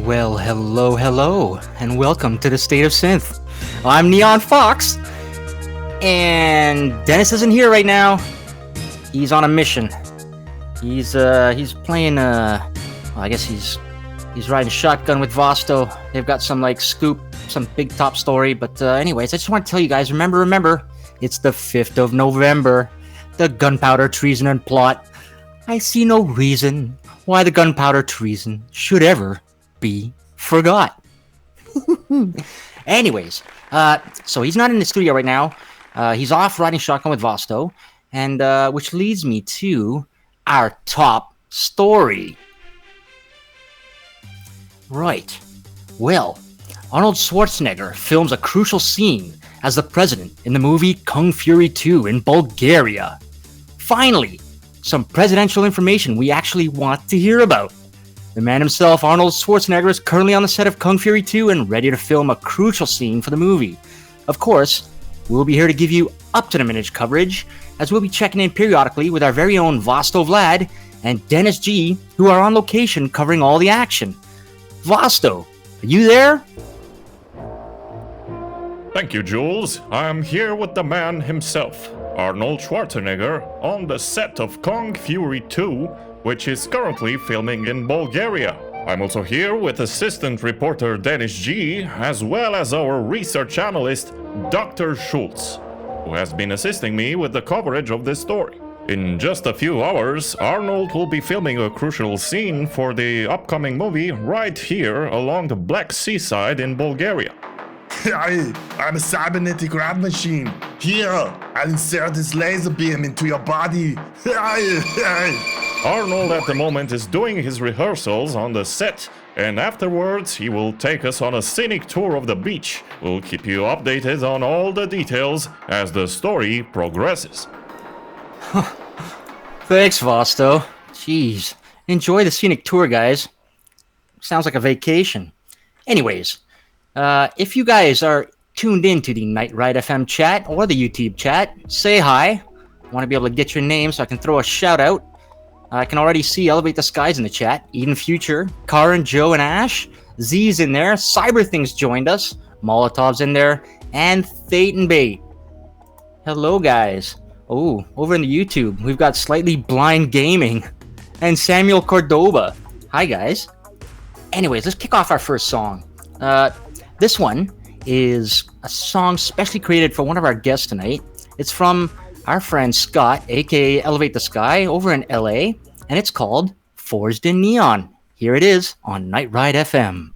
Well, hello, and welcome to the State of Synth. I'm Neon Fox, and Dennis isn't here right now. He's on a mission. He's playing. I guess he's riding shotgun with Vosto. They've got some some big top story. But anyways, I just want to tell you guys. Remember, it's the 5th of November. The gunpowder treason and plot. I see no reason why the gunpowder treason should ever be forgot. Anyways, so he's not in the studio right now. He's off riding shotgun with Vosto, and which leads me to our top story. Right. Well, Arnold Schwarzenegger films a crucial scene as the president in the movie Kung Fury 2 in Bulgaria. Finally, some presidential information we actually want to hear about. The man himself, Arnold Schwarzenegger, is currently on the set of Kung Fury 2 and ready to film a crucial scene for the movie. Of course, we'll be here to give you up-to-the-minute coverage, as we'll be checking in periodically with our very own Vosto Vlad and Dennis G, who are on location covering all the action. Vosto, are you there? Thank you, Jules. I'm here with the man himself, Arnold Schwarzenegger, on the set of Kung Fury 2, which is currently filming in Bulgaria. I'm also here with assistant reporter Dennis G, as well as our research analyst, Dr. Schultz, who has been assisting me with the coverage of this story. In just a few hours, Arnold will be filming a crucial scene for the upcoming movie right here along the Black Sea side in Bulgaria. I'm a cybernetic rat machine. Here, I'll insert this laser beam into your body. Arnold at the moment is doing his rehearsals on the set, and afterwards he will take us on a scenic tour of the beach. We'll keep you updated on all the details as the story progresses. Thanks, Vosto. Jeez. Enjoy the scenic tour, guys. Sounds like a vacation. Anyways, if you guys are tuned in to the Night Ride FM chat or the YouTube chat, say hi. I want to be able to get your name so I can throw a shout out. I can already see Elevate the Skies in the chat, Eden Future, Kaarin, Joe, and Ash. Z's in there, Cyberthings joined us, Molotov's in there, and Thetan Bait. Hello, guys. Oh, over in the YouTube, we've got Slightly Blind Gaming and Samuel Cordoba. Hi, guys. Anyways, let's kick off our first song. This one is a song specially created for one of our guests tonight. It's from our friend Scott, aka Elevate the Sky, over in LA, and it's called Forged in Neon. Here it is on Night Ride FM.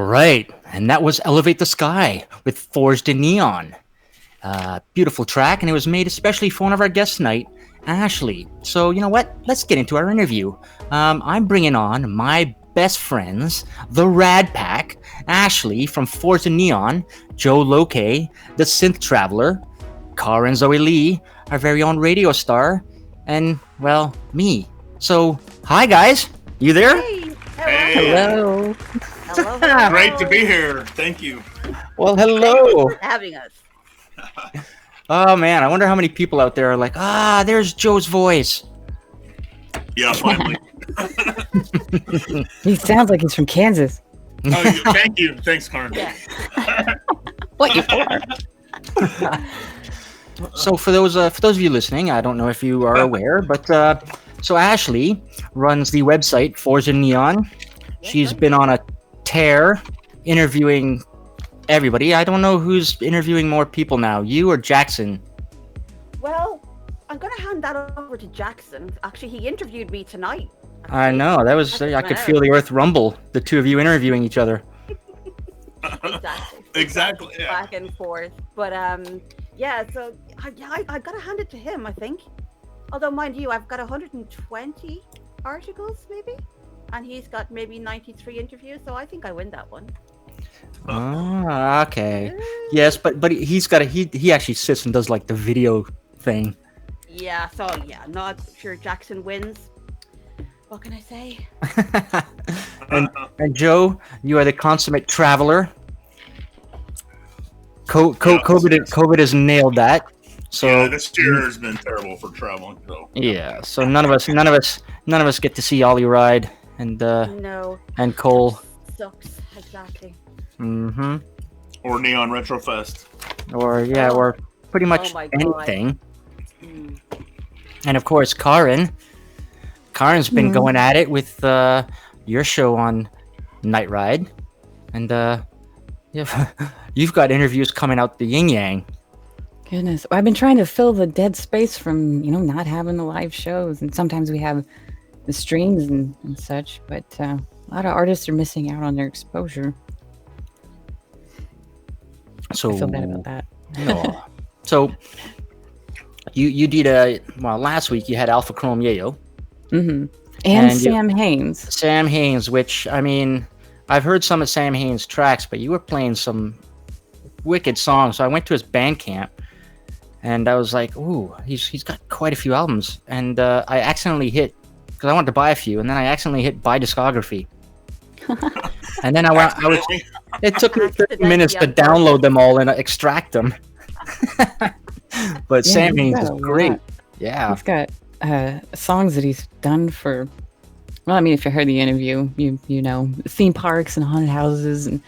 right, and that was Elevate the Sky with Forged in Neon. Beautiful track, and it was made especially for one of our guests tonight, Ashley. So, you know what? Let's get into our interview. I'm bringing on my best friends, the Rad Pack, Ashley from Forged in Neon, Joe Lokay, the Synth Traveler, Kaarin Zoe Lee, our very own radio star, and, well, me. So, hi guys, you there? Hey. Hello. Hello. Great to be here. Thank you. Well, hello. For having us. Oh man, I wonder how many people out there are like, there's Joe's voice. Yeah, finally. He sounds like he's from Kansas. Thank you. Thanks, Kaarin. Yeah. What you for? So for those of you listening, I don't know if you are aware, but so Ashley runs the website Forged in Neon. She's been on a tear interviewing everybody. I don't know who's interviewing more people now, you or Jackson. Well, I'm going to hand that over to Jackson. Actually, he interviewed me tonight. I know, that was, I could feel the earth rumble, the two of you interviewing each other. Exactly. Exactly. Yeah. Back and forth. But yeah, so I got to hand it to him, I think. Although, mind you, I've got 120 articles, maybe? And he's got maybe 93 interviews, so I think I win that one. Oh, okay. Yes, but he actually sits and does like the video thing. Yeah, so yeah, not sure Jackson wins. What can I say? and Joe, you are the consummate traveler. COVID has nailed that. So yeah, this year has been terrible for traveling. So. Yeah, so none of us get to see Ollie ride and No. and Cole. Sucks, exactly. Mm-hmm. Or Neon Retro Fest. Or pretty much my God. anything. And of course, Kaarin. Kaarin's been going at it with your show on Night Ride, and you've got interviews coming out the yin yang. Goodness, I've been trying to fill the dead space from not having the live shows, and sometimes we have the streams and such, but a lot of artists are missing out on their exposure. So I feel bad about that. No. So you did last week you had Alpha Chrome Yayo. Mm-hmm. And Sam Haynes. Sam Haynes, which I mean, I've heard some of Sam Haynes' tracks, but you were playing some wicked songs. So I went to his Bandcamp, and I was like, "Ooh, he's got quite a few albums." And I accidentally hit because I wanted to buy a few, and then I accidentally hit buy discography. And then it took me 30 minutes to download them all and extract them. But Sam Haynes is great. Yeah. He's got songs that he's done for, well, I mean, if you heard the interview, you know, theme parks and haunted houses and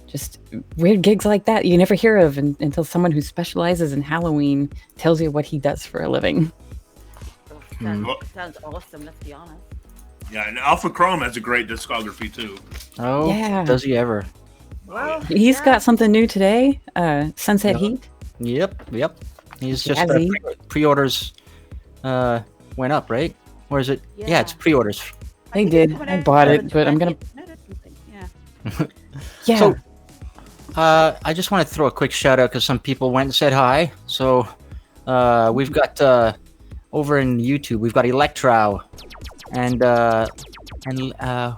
just weird gigs like that you never hear of until someone who specializes in Halloween tells you what he does for a living. Sounds awesome, let's be honest. Yeah, and Alpha Chrome has a great discography too. Oh, yeah. Does he ever? Well, He's got something new today, Sunset Heat. Yep. He's just Jazzy. pre-orders went up, right? Or is it? Yeah, it's pre-orders. They did. I bought it, but I'm gonna. Yeah. Yeah. So, I just want to throw a quick shout out because some people went and said hi. So, we've got over in YouTube, we've got Electrow, and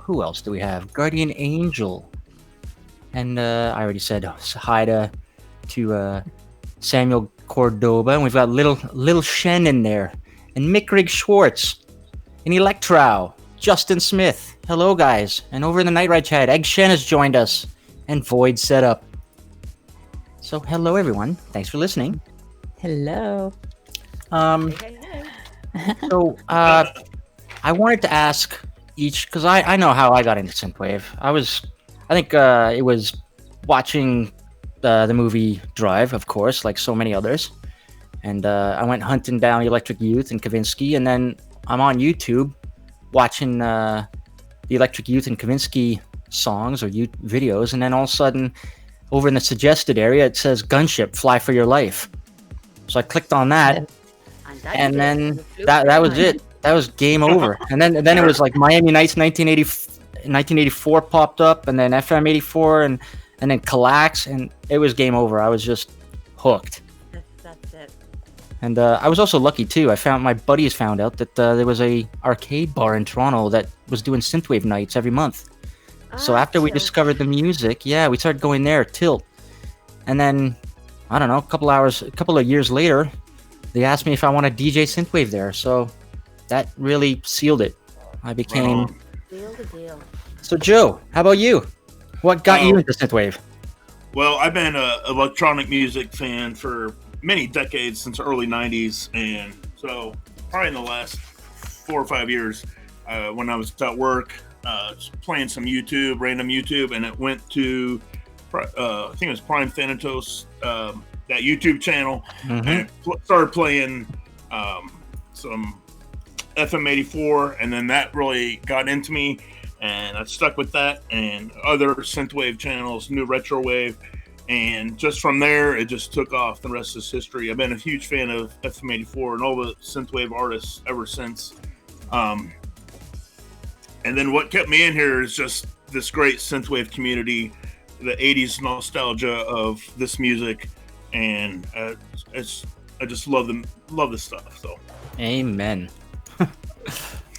who else do we have? Guardian Angel, and I already said hi to Samuel Cordoba, and we've got Little Shen in there, and Mick Rig Schwartz, and Electrow, Justin Smith. Hello, guys. And over in the Night Ride chat, Egg Shen has joined us, and Void Setup. So, hello, everyone. Thanks for listening. Hello. So, I wanted to ask each, because I know how I got into synthwave. I think it was watching the movie Drive, of course, like so many others. And I went hunting down Electric Youth and Kavinsky, and then I'm on YouTube watching the Electric Youth and Kavinsky songs or videos, and then all of a sudden, over in the suggested area, it says Gunship, Fly for Your Life. So I clicked on that, and then that was it. That was game over. And then it was like Miami Nights 1980, 1984 popped up, and then FM 84, and then Kallax, and it was game over. I was just hooked. That's it. And I was also lucky too. My buddies found out that there was a arcade bar in Toronto that was doing synthwave nights every month. So after we Tilt. discovered the music, yeah, we started going there, Tilt. And then, I don't know, a couple of years later, they asked me if I want to DJ synthwave there. So that really sealed it. I became... Deal the deal. So Joe, how about you? What got you into synthwave? Well, I've been an electronic music fan for many decades, since the early 90s. And so probably in the last 4 or 5 years, when I was at work, playing some random YouTube, and it went to, I think it was Prime Thanatos, that YouTube channel, and started playing some FM84, and then that really got into me, and I stuck with that, and other synthwave channels, new retrowave, and just from there, it just took off. The rest is history. I've been a huge fan of FM84 and all the synthwave artists ever since. And then what kept me in here is just this great synthwave community, the 80s nostalgia of this music, and I just love this stuff. So, amen.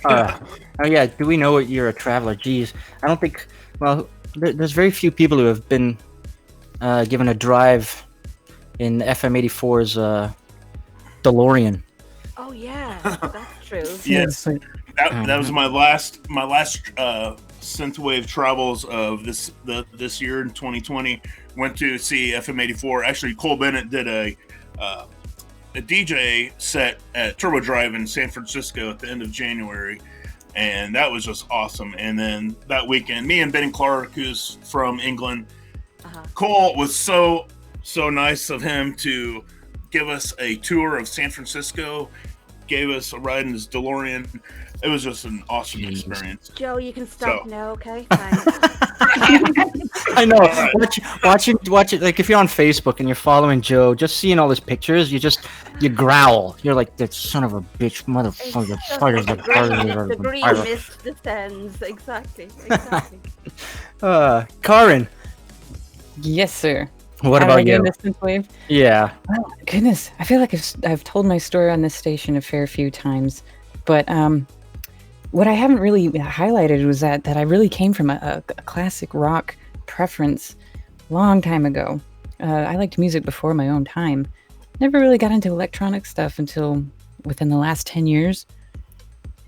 Oh yeah, do we know you're a traveler? Geez, I don't think. Well, there's very few people who have been given a drive in FM84's DeLorean. Oh yeah, that's true. Yes. That was my last synthwave travels of this year in 2020. Went to see FM84. Actually, Cole Bennett did a DJ set at Turbo Drive in San Francisco at the end of January, and that was just awesome. And then that weekend, me and Ben Clark, who's from England, Cole was so nice of him to give us a tour of San Francisco, gave us a ride in his DeLorean. It was just an awesome experience. Joe, you can stop now, okay? Thanks. I know. Watch it. Like if you're on Facebook and you're following Joe, just seeing all his pictures, you growl. You're like, that son of a bitch, motherfucker. The green mist descends. Exactly. Kaarin. Yes, sir. What How about did I get you? into synthwave? Yeah. Oh, goodness, I feel like I've told my story on this station a fair few times, but what I haven't really highlighted was that I really came from a classic rock preference long time ago. I liked music before my own time. Never really got into electronic stuff until within the last 10 years.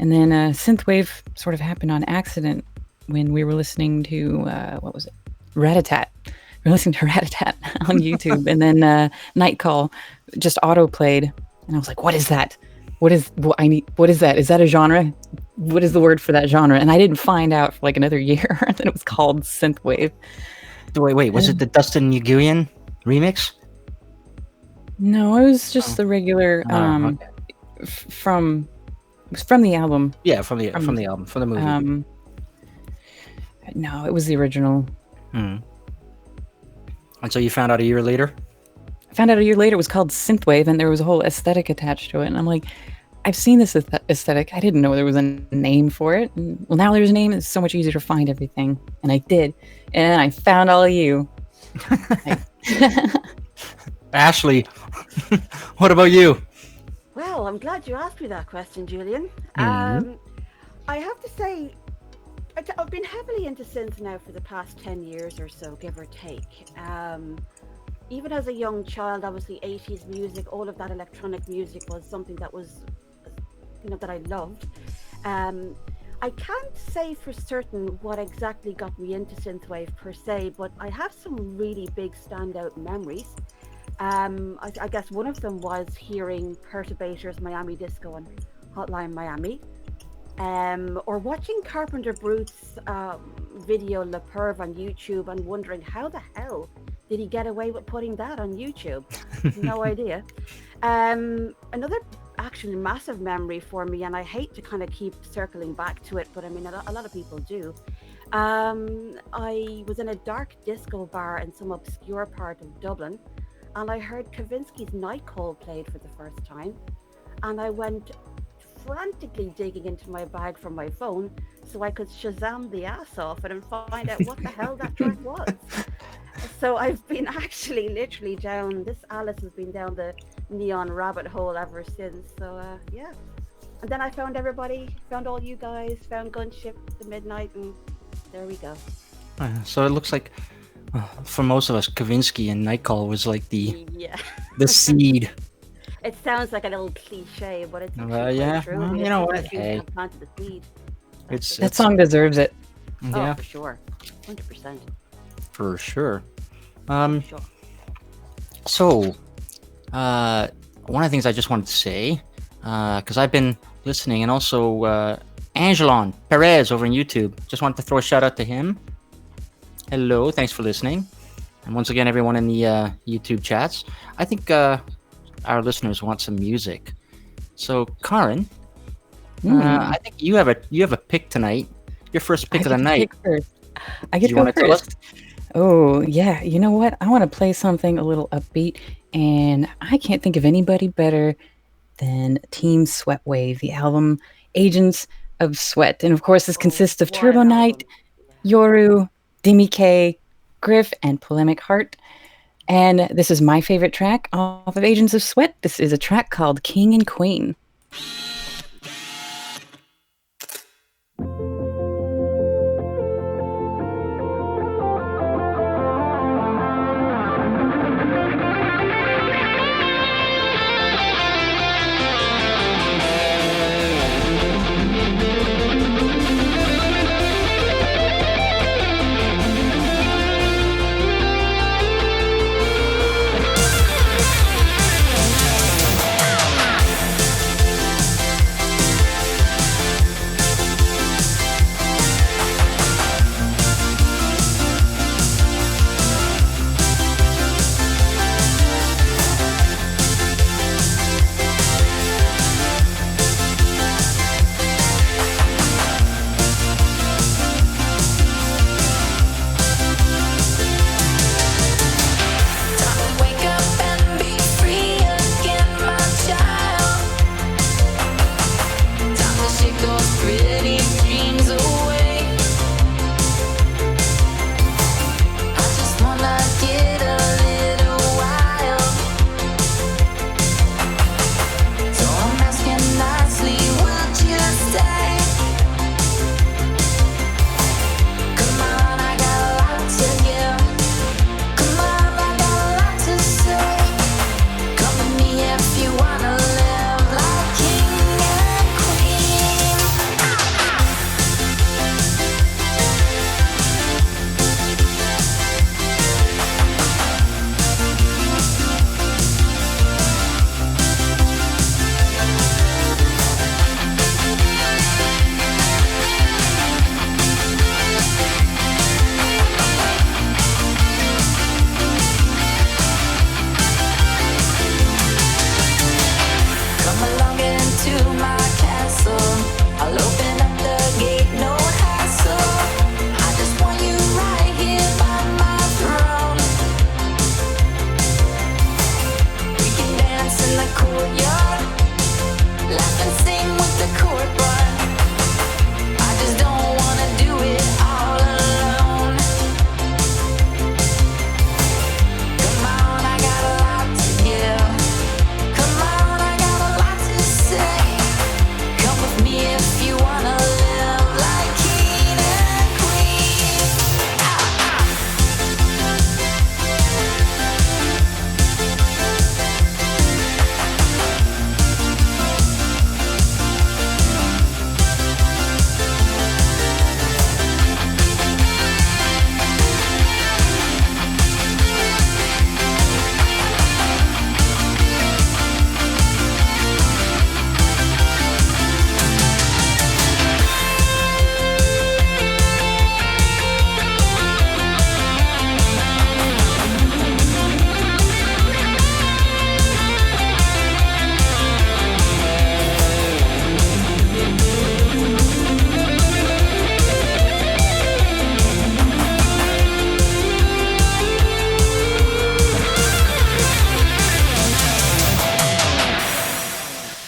And then synthwave sort of happened on accident when we were listening to, what was it? Rat-a-tat. We were listening to Rat-a-tat on YouTube. And then Night Call just auto-played. And I was like, what is that? What is that? Is that a genre? What is the word for that genre? And I didn't find out for like another year that it was called synthwave. Wait, was it the Dustin Nguyen remix? No, it was just the regular from the album. Yeah, from the album, from the movie. No, it was the original. And so you found out a year later? I found out a year later it was called synthwave, and there was a whole aesthetic attached to it. And I'm like, I've seen this aesthetic. I didn't know there was a name for it. And, well, now there's a name. It's so much easier to find everything. And I did. And I found all of you. Ashley, what about you? Well, I'm glad you asked me that question, Julian. I have to say, I've been heavily into synth now for the past 10 years or so, give or take. Even as a young child, obviously 80s music, all of that electronic music was something that was, that I loved. I can't say for certain what exactly got me into synthwave per se, but I have some really big standout memories. I guess one of them was hearing Perturbator's Miami Disco on Hotline Miami, or watching Carpenter Brute's video Le Perv on YouTube and wondering how the hell did he get away with putting that on YouTube? No idea. Another actually massive memory for me, and I hate to kind of keep circling back to it, but I mean a lot of people do. I was in a dark disco bar in some obscure part of Dublin, and I heard Kavinsky's Night Call played for the first time, and I went frantically digging into my bag for my phone so I could Shazam the ass off it and find out what the hell that track was. So I've been actually literally down, this Alice has been down the Neon rabbit hole ever since. So yeah. And then I found everybody, found all you guys, found Gunship the Midnight, and there we go. So it looks like for most of us, Kavinsky and Nightcall was like the Yeah. seed. It sounds like a little cliche, but it's Yeah, true. well, It's you know the what? seeds Hey. that planted the seed. That song deserves it. Yeah, Oh, for sure. 100%. for sure. For sure. So, one of the things I just wanted to say, because I've been listening, and also Angelon Perez over on YouTube. Just wanted to throw a shout out to him. Hello, thanks for listening. And once again, everyone in the YouTube chats. I think our listeners want some music. So, Kaarin, I think you have a pick tonight. Your first pick of the night. I get to You go wanna tell us? first. Oh, yeah. You know what? I want to play something a little upbeat, and I can't think of anybody better than Team Sweatwave, the album Agents of Sweat. And of course, this consists of what Turbo an Knight, album. Yoru, Demi K, Griff, and Polemic Heart. And this is my favorite track off of Agents of Sweat. This is a track called King and Queen.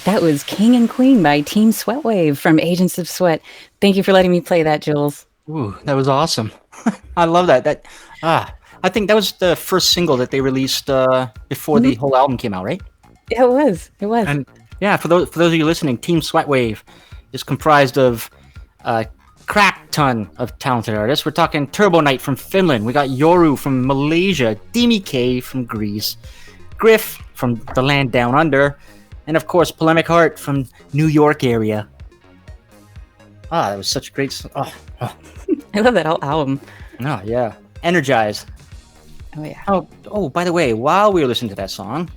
That was King and Queen by Team Sweatwave from Agents of Sweat. Thank you for letting me play that, Jules. Ooh, that was awesome. I love that. I think that was the first single that they released before the whole album came out, right? Yeah, it was. It was. And yeah, for those of you listening, Team Sweatwave is comprised of a crap ton of talented artists. We're talking Turbo Knight from Finland. We got Yoru from Malaysia, Demi K from Greece, Griff from the land down under, and of course Polemic Heart from New York area. That was such a great. I love that whole album. Oh yeah, Energize. Oh yeah. Oh, by the way, while we were listening to that song,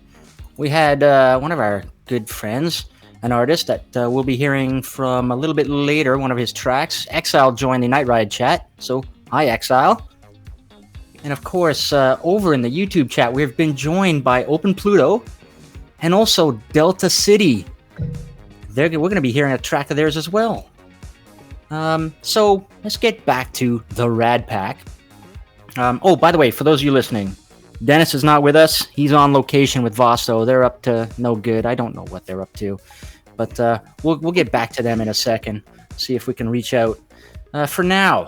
we had one of our good friends, an artist that we'll be hearing from a little bit later, one of his tracks. Exile joined the Night Ride chat. So, hi, Exile. And of course, over in the YouTube chat, we've been joined by Open Pluto and also Delta City. We're going to be hearing a track of theirs as well. So, let's get back to the Rad Pack. By the way, for those of you listening, Dennis is not with us. He's on location with Vosto. They're up to no good. I don't know what they're up to. But we'll get back to them in a second. See if we can reach out. For now,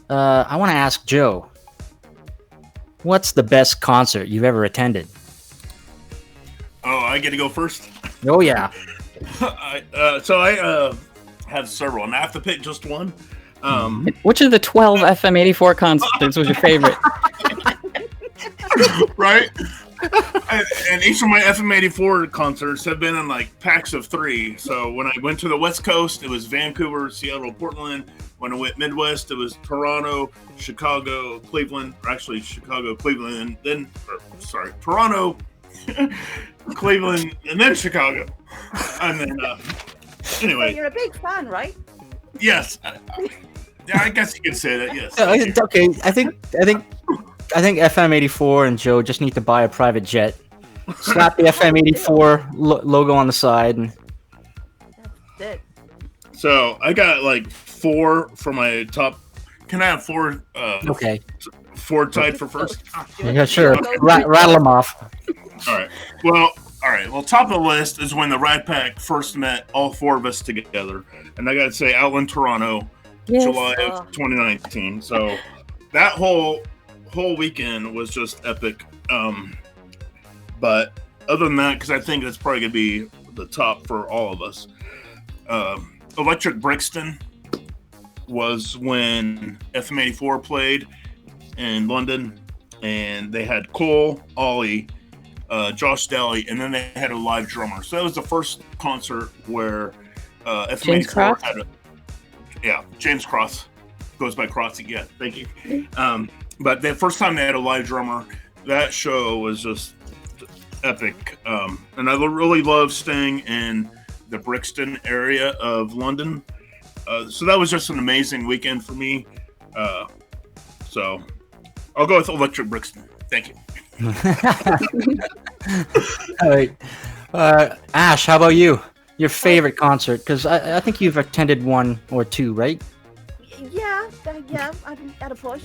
I want to ask Joe, what's the best concert you've ever attended? Oh, I get to go first? Oh, yeah. I have several, and I have to pick just one. Which of the 12 FM84 concerts was your favorite? Right? And each of my FM84 concerts have been in like packs of 3. So when I went to the West Coast, it was Vancouver, Seattle, Portland. When I went Midwest, it was Toronto, Chicago, Cleveland. Or actually, Chicago, Cleveland, and then Toronto, Cleveland, and then Chicago. And then anyway, So you're a big fan, right? yes. I guess you could say that. Yes. Okay, I think FM84 and Joe just need to buy a private jet. Slap the FM84 logo on the side. And... That's it. So I got like 4 for my top. Can I have 4? Okay. 4 tied for first. Yeah, sure. Rattle them off. All right. Well, top of the list is when the Rad Pack first met all 4 of us together, and I got to say, Outland, Toronto, Yes. July of 2019. So that whole weekend was just epic. But other than that, because I think that's probably gonna be the top for all of us. Electric Brixton was when FM84 played in London, and they had Cole, Ollie, Josh Daly, and then they had a live drummer. So that was the first concert where FM84 had James Cross goes by Crossy. Yeah, thank you. But the first time they had a live drummer, that show was just epic. And I really love staying in the Brixton area of London. So that was just an amazing weekend for me. So I'll go with Electric Brixton. Thank you. All right. Ash, how about you? Your favorite concert? Because I think you've attended 1 or 2, right? Yeah, at a push.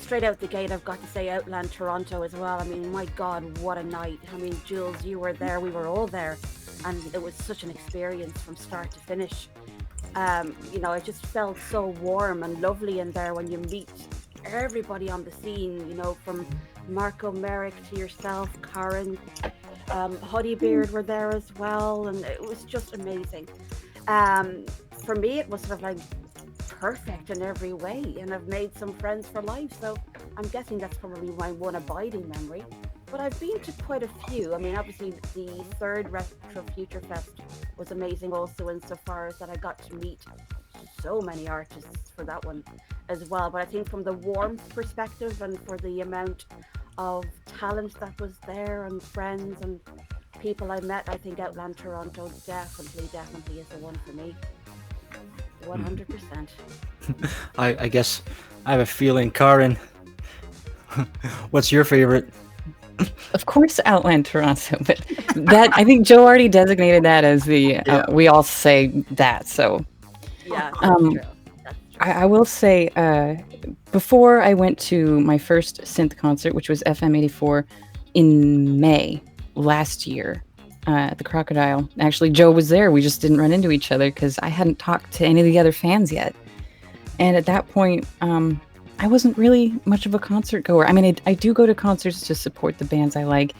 Straight out the gate, I've got to say Outland Toronto as well. I mean, my God, what a night. I mean, Jules, you were there, we were all there, and it was such an experience from start to finish. It just felt so warm and lovely in there when you meet everybody on the scene, from Marco Merrick to yourself, Kaarin, Honeybeard were there as well, and it was just amazing. For me, it was sort of like perfect in every way, and I've made some friends for life, so I'm guessing that's probably my one abiding memory. But I've been to quite a few. I mean, obviously the 3rd Retro Future Fest was amazing also insofar as that I got to meet so many artists for that one as well. But I think from the warmth perspective and for the amount of talent that was there and friends and people I met, I think Outland Toronto definitely is the one for me. 100%. I guess I have a feeling, Kaarin. What's your favorite? Of course, Outland Toronto, but that I think Joe already designated that as the we all say that. So Yeah, that's true. I will say before I went to my first synth concert, which was FM84 in May, last year at the Crocodile. Actually, Joe was there. We just didn't run into each other because I hadn't talked to any of the other fans yet. And at that point, I wasn't really much of a concert goer. I mean, I do go to concerts to support the bands I like,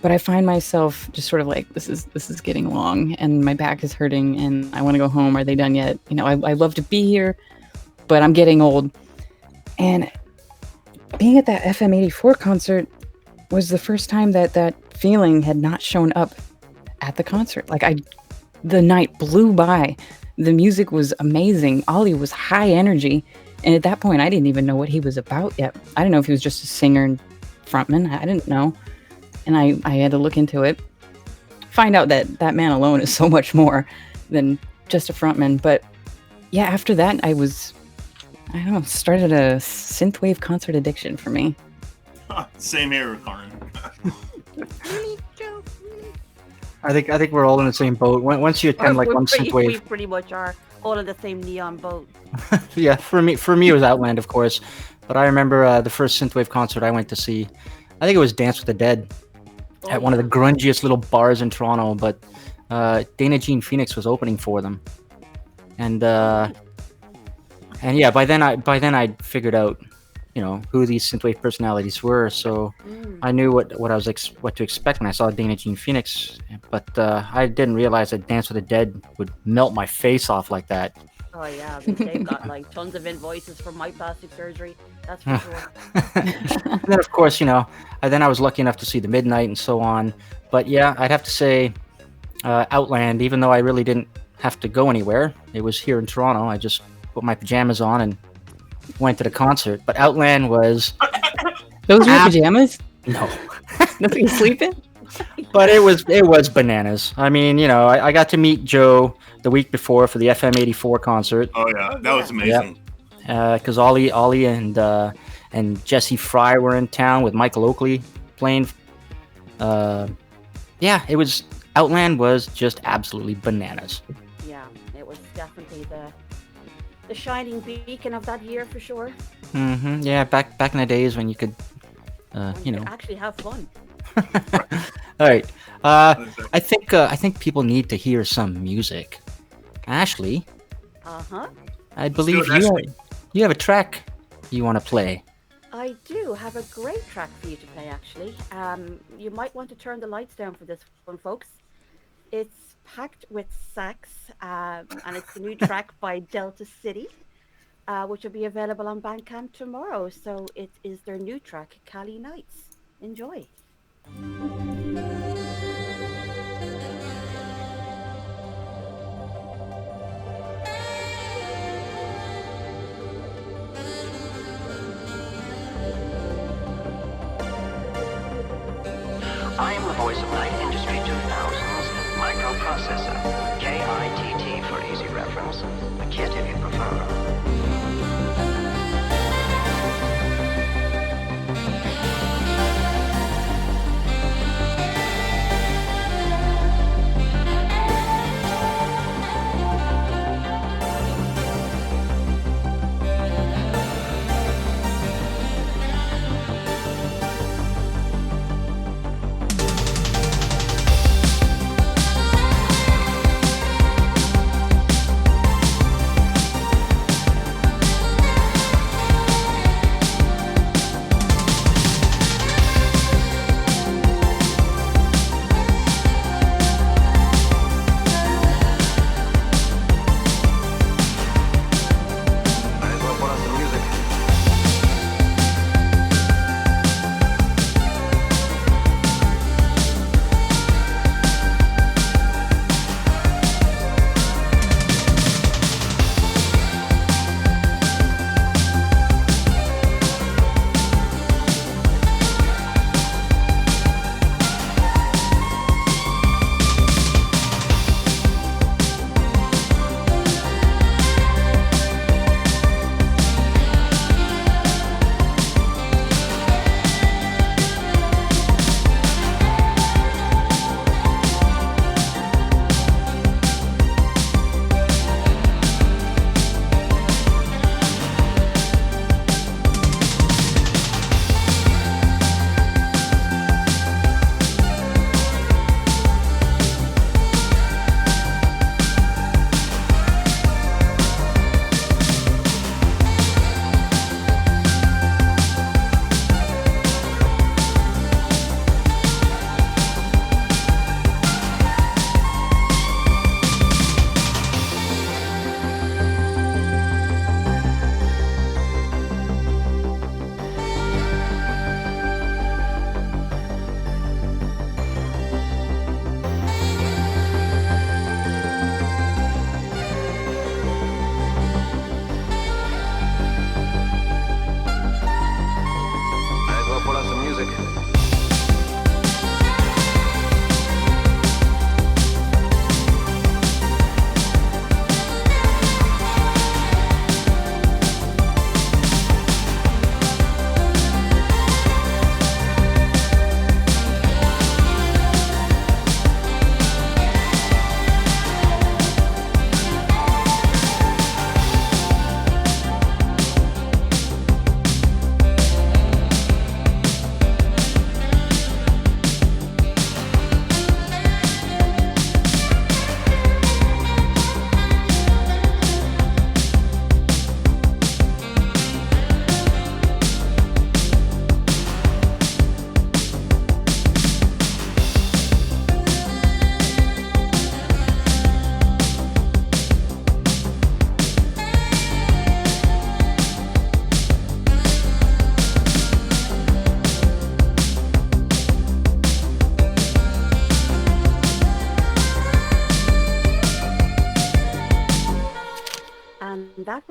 but I find myself just sort of like, this is getting long, and my back is hurting, and I want to go home. Are they done yet? You know, I love to be here, but I'm getting old. And being at that FM84 concert was the first time that feeling had not shown up at the concert. Like, the night blew by. The music was amazing. Ollie was high energy. And at that point, I didn't even know what he was about yet. I didn't know if he was just a singer and frontman. I didn't know. And I had to look into it. Find out that man alone is so much more than just a frontman. But yeah, after that, I don't know, started a synthwave concert addiction for me. Same here, Kaarin. Really, Joe? Really? I think we're all in the same boat. Once you attend like one synthwave, We pretty much are all in the same neon boat. yeah. For me, it was Outland, of course. But I remember the first synthwave concert I went to see. I think it was Dance with the Dead at one of the grungiest little bars in Toronto. But Dana Jean Phoenix was opening for them, and yeah, by then I figured out, you know, who these synthwave personalities were. So I knew what to expect when I saw Dana Jean Phoenix. But I didn't realize that Dance with the Dead would melt my face off like that. Oh yeah, they've got like tons of invoices from my plastic surgery. That's for sure. And then, of course, you know, I was lucky enough to see the Midnight and so on. But yeah, I'd have to say Outland, even though I really didn't have to go anywhere. It was here in Toronto. I just put my pajamas on and went to the concert. But Outland was... Those were your pajamas? No. Nothing to sleep in? But it was bananas. I mean, you know, I got to meet Joe the week before for the FM84 concert. Oh yeah, that was amazing. Because Ollie and Jesse Fry were in town with Michael Oakley playing. Yeah, Outland was just absolutely bananas. Yeah, it was definitely the shining beacon of that year for sure. Mm-hmm. Yeah, back in the days when you could, you know, actually have fun. All right. I think people need to hear some music. Ashley. Uh-huh. I believe you have a track you want to play. I do have a great track for you to play, actually. You might want to turn the lights down for this one, folks. It's packed with sax, and it's the new track by Delta City, which will be available on Bandcamp tomorrow. So it is their new track, Cali Nights. Enjoy. I am the voice of Night Industry 2000's microprocessor, KITT for easy reference, a kit if you prefer.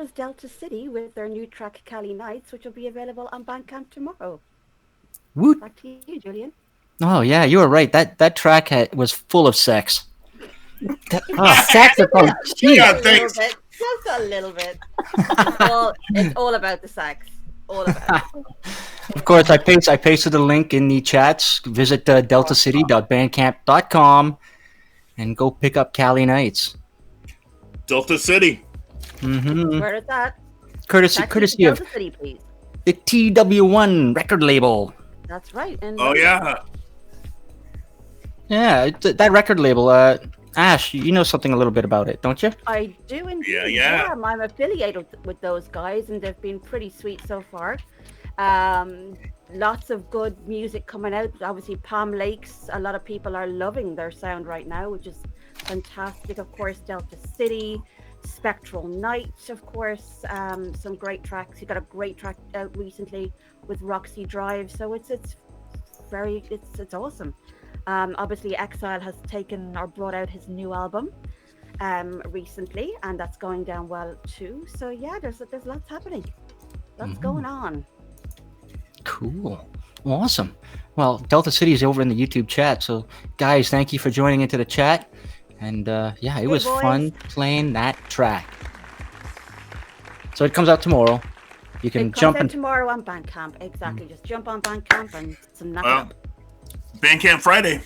was Delta City with their new track Cali Nights, which will be available on Bandcamp tomorrow. Woot. Back to you, Julian. Oh yeah, you were right. That track was full of sex. Saxophone. Jeez. Yeah, A little thanks. bit, just a little bit. It's all about the sex. All about it. Of course, I pasted the link in the chats. Visit deltacity.bandcamp.com and go pick up Cali Nights. Delta City. Mm-hmm. Where is that? Courtesy of Delta City, please. the TW1 record label. That's right. And Oh yeah. Yeah, that record label. Ash, you know something a little bit about it, don't you? I do indeed. Yeah. I'm affiliated with those guys, and they've been pretty sweet so far. Lots of good music coming out. Obviously, Palm Lakes. A lot of people are loving their sound right now, which is fantastic. Of course, Delta City, Spectral Night, of course. Some great tracks. You got a great track out recently with Roxy Drive. So it's awesome. Obviously, Exile has taken or brought out his new album recently, and that's going down well too. So yeah, there's lots happening, lots going on. Cool, awesome. Well, Delta City is over in the YouTube chat, so guys, thank you for joining into the chat. And yeah, it was boys. fun playing that track. So it comes out tomorrow. You can It jump comes out in. tomorrow on Bandcamp. Exactly, just jump on Bandcamp and some Well, Bandcamp Friday.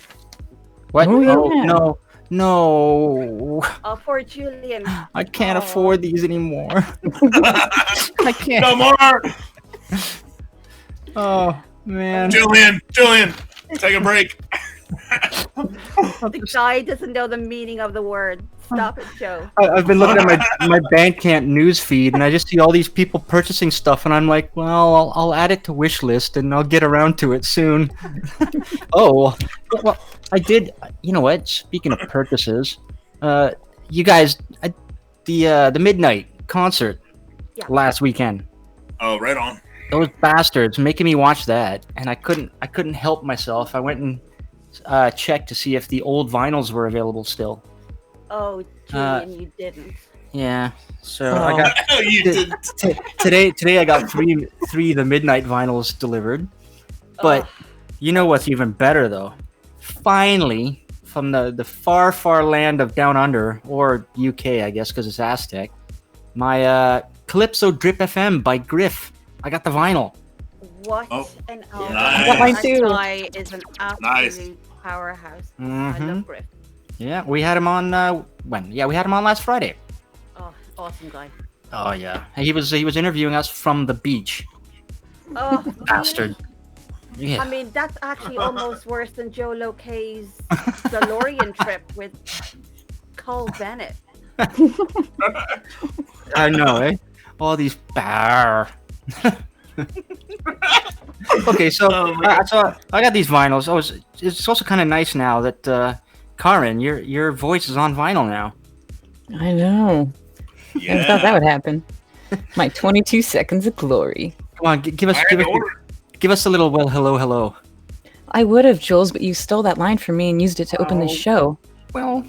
What? Oh, yeah. No. Oh, for Julian. I can't Oh. afford these anymore. I can't. No more. Oh man. Julian, take a break. The guy doesn't know the meaning of the word. Stop it, Joe. I've been looking at my Bandcamp news feed, and I just see all these people purchasing stuff, and I'm like, well, I'll add it to wish list, and I'll get around to it soon. Oh, well, I did. You know what? Speaking of purchases, you guys, the midnight concert last weekend. Oh, right on. Those bastards making me watch that, and I couldn't help myself. I went and checked to see if the old vinyls were available still. Oh, Julian, you didn't. Yeah, so I got You did. today I got three of the midnight vinyls delivered. But you know what's even better though? Finally, from the far land of Down Under, or UK, I guess, because it's Aztec, my Calypso Drip FM by Griff. I got the vinyl. What Oh, an album. nice. Got mine That too. guy is an absolute Nice. powerhouse. I Mhm. love Griff. Yeah, we had him on when? Yeah, we had him on last Friday. Oh, awesome guy. Oh yeah, he was interviewing us from the beach. Oh, Bastard. really? Yeah. I mean, that's actually almost worse than Joe Lokay's DeLorean trip with Cole Bennett. I know, eh? All these bar. Okay, so I got these vinyls. Oh, it's also kind of nice now that Kaarin, your voice is on vinyl now. I know. I thought that would happen. My 22 seconds of glory. Come on, give us a little hello. I would have, Jules, but you stole that line from me and used it to open the show. Well,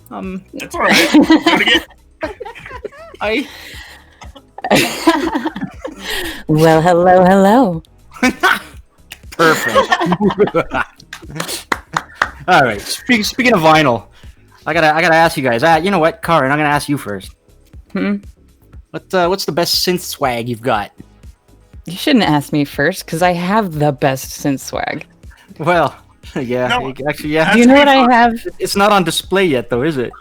That's all right. Do it again. I Well, hello. perfect. All right. Speaking of vinyl, I gotta ask you guys. You know what, Kaarin? I'm gonna ask you first. What's the best synth swag you've got? You shouldn't ask me first, because I have the best synth swag. Well, yeah, No, actually, yeah. Do you know what I have? It's not on display yet, though, is it?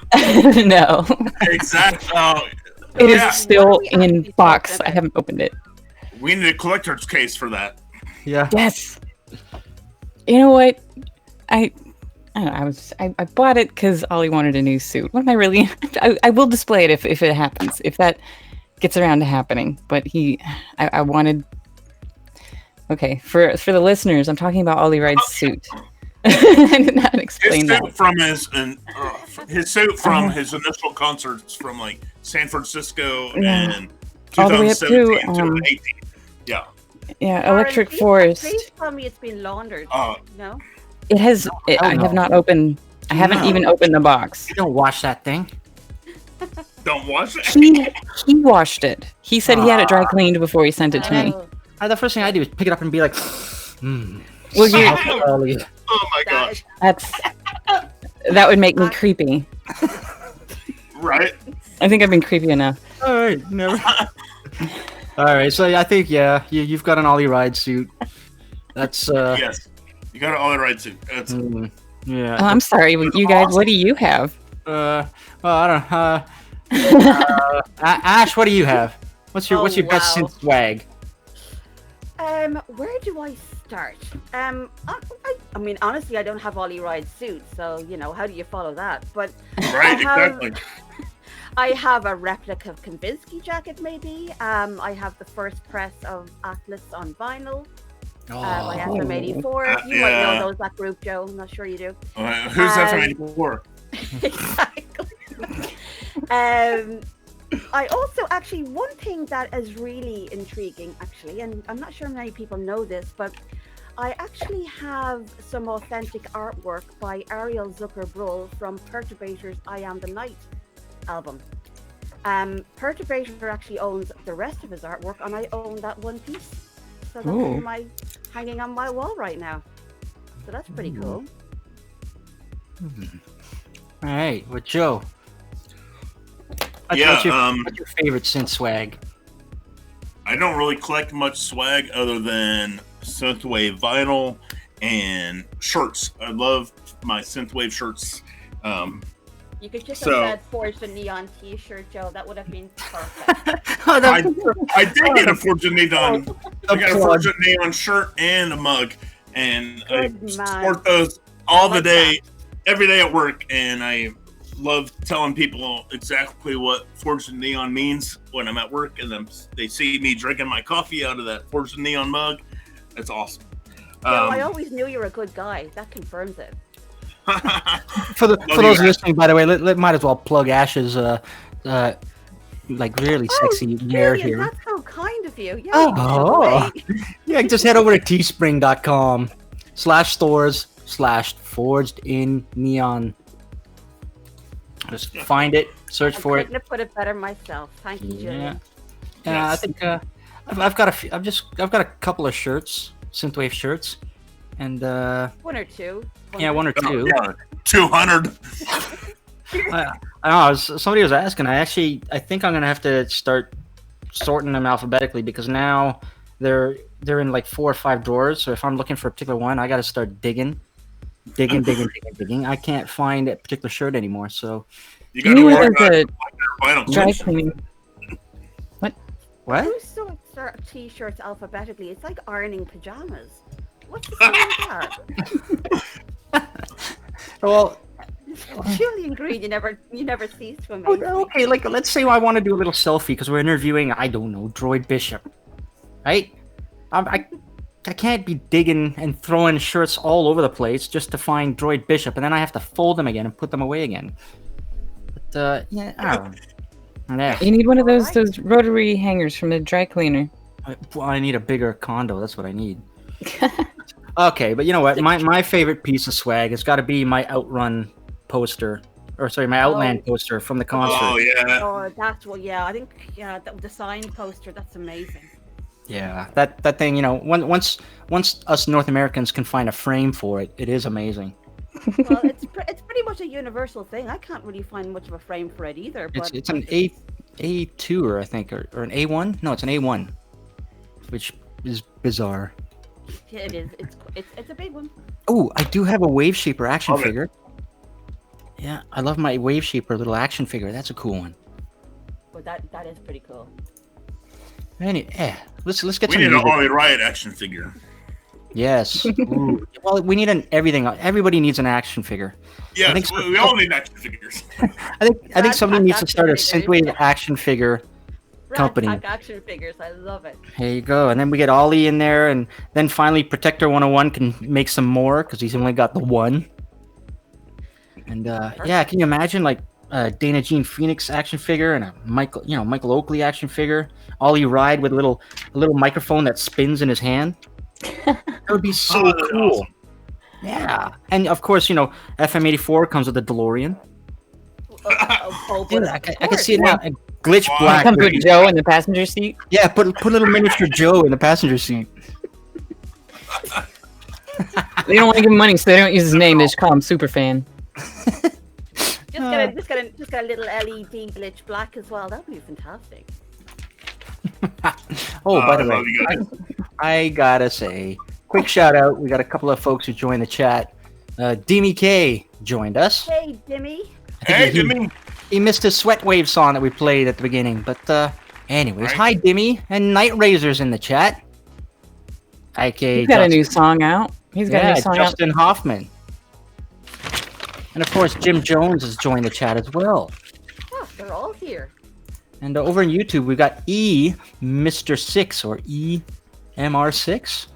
No. Exactly. It is Yeah. still in box. I haven't opened it. We need a collector's case for that. Yeah. Yes. You know what? I don't know. I bought it because Ollie wanted a new suit. What am I really? I will display it if it happens. If that gets around to happening. But I wanted. Okay, for the listeners, I'm talking about Ollie Ride's suit. I did not explain His that. suit from his suit from his initial concerts from like San Francisco in All the way up to, 2017 to 18. Yeah. Yeah, Karen, Electric please- Forest. Please tell me it's been laundered. No? It has. I have not opened. I haven't No. even opened the box. You don't wash that thing. Don't wash it. He washed it. He said he had it dry cleaned before he sent it to me. The first thing I do is pick it up and be like, Well, Oh my gosh. That would make me creepy. Right. I think I've been creepy enough. all right, never. All right, so I think you've got an Ollie ride suit. That's Yes. You got it all right too. That's yeah. Oh, I'm sorry, you guys. What do you have? Well, I don't know. Ash, what do you have? What's your best wow. synth swag? Where do I start? I mean, honestly, I don't have Ollie Ride suit, so how do you follow that? But right. Exactly. I have a replica of Kanvinsky jacket, maybe. I have the first press of Atlas on vinyl. By SM84. You might know that group, Joe. I'm not sure you do. Who's SM84? Exactly. I also actually, one thing that is really intriguing, actually, and I'm not sure many people know this, but I actually have some authentic artwork by Ariel Zucker-Brull from Perturbator's I Am the Night album. Perturbator actually owns the rest of his artwork, and I own that one piece. So that's hanging on my wall right now. So that's pretty cool. All right, well, Joe. What's your favorite synth swag? I don't really collect much swag other than synthwave vinyl and shirts. I love my synthwave shirts. You could just have said Forged in Neon t-shirt, Joe. That would have been perfect. I did get a Forged in Neon. I got a Forged in Neon shirt and a mug, and I sport those all the day, every day at work. And I love telling people exactly what Forged in Neon means when I'm at work, and then they see me drinking my coffee out of that Forged in Neon mug. That's awesome. I always knew you were a good guy. That confirms it. For those listening, by the way, might as well plug Ash's like really sexy hair here. That's so kind of you. Yeah. Yeah, just head over to teespring.com/stores/forged in neon. Just find it, search for it. I couldn't have put it better myself. Thank you, Julian. Yeah, I think I've got a couple of shirts, synthwave shirts, and one or two. One or two. 200. I don't know. Somebody was asking. I think I'm gonna have to start sorting them alphabetically because now they're in like 4 or 5 drawers. So if I'm looking for a particular one, I got to start digging. I can't find a particular shirt anymore. So you got to work on dry cleaning. What? Who sorts t-shirts alphabetically? It's like ironing pajamas. What's the point of that? Well, Julian Green, you never cease to amaze me. Okay, like let's say I want to do a little selfie because we're interviewing, I don't know, Droid Bishop, right? I can't be digging and throwing shirts all over the place just to find Droid Bishop, and then I have to fold them again and put them away again. But I don't know. You need one of those rotary hangers from the dry cleaner. I need a bigger condo. That's what I need. Okay, but you know what? My favorite piece of swag has got to be my Outrun poster, my Outland poster from the concert. Oh yeah. Oh, that's what. Yeah, I think the signed poster. That's amazing. Yeah, that thing. Once us North Americans can find a frame for it, it is amazing. Well, it's pretty much a universal thing. I can't really find much of a frame for it either. But it's an A2 I think, or an A1. No, it's an A1, which is bizarre. Yeah, it is. It's a big one. Oh, I do have a Wave Shaper action figure. Yeah, I love my Wave Shaper little action figure. That's a cool one. Well, that is pretty cool. Let's get we some. We need an Ollie Riot action figure. Yes. Well, we need everything. Everybody needs an action figure. Yes, we all need action figures. I think somebody needs to start a synthwave action figure company. Rad Pack action figures. I love it. There you go. And then we get Ollie in there, and then finally Protector 101 can make some more because he's only got the one. And can you imagine like Dana Jean Phoenix action figure and a Michael Oakley action figure? Ollie Ride with a little microphone that spins in his hand. That would be so cool. Awesome. Yeah. And of course, FM84 comes with the DeLorean. Oh, Dude, but I of can see it course. now. Glitch Wow. Black. Comes with Joe in the passenger seat. Yeah, put a little miniature Joe in the passenger seat. They don't want to give him money, so they don't use his name. They just call him Superfan. Just get a little LED glitch black as well. That'd be fantastic. Oh, by the I love you way, guys. I gotta say, quick shout out. We got a couple of folks who joined the chat. Demi K joined us. Hey, Dimmy. Hey, Jimmy. He missed his Sweat Wave song that we played at the beginning. But anyways, Right. hi Demi and Night Razor's in the chat. Okay, He's got a new song out. He's got a new song Justin Hoffman. And of course, Jim Jones has joined the chat as well. Oh, they're all here. And over on YouTube, we've got E Mr. 6 or EMR6.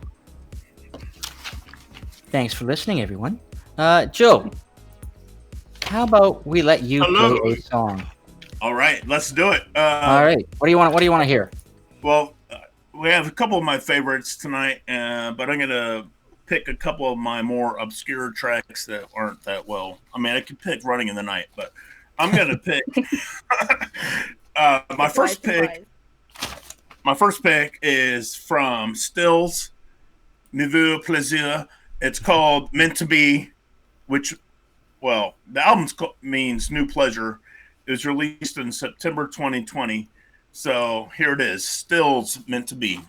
Thanks for listening, everyone. Joe, how about we let you Hello. play a song? All right, let's do it. All right. What do you want to hear? Well, we have a couple of my favorites tonight, but I'm gonna pick a couple of my more obscure tracks that aren't that well. I mean, I could pick "Running in the Night," but I'm gonna pick my first pick. My first pick is from Stills, Nouveau Plaisir. It's called "Meant to Be," which, well, the album means "New Pleasure." It was released in September 2020. So here it is. Stills, Meant to Be.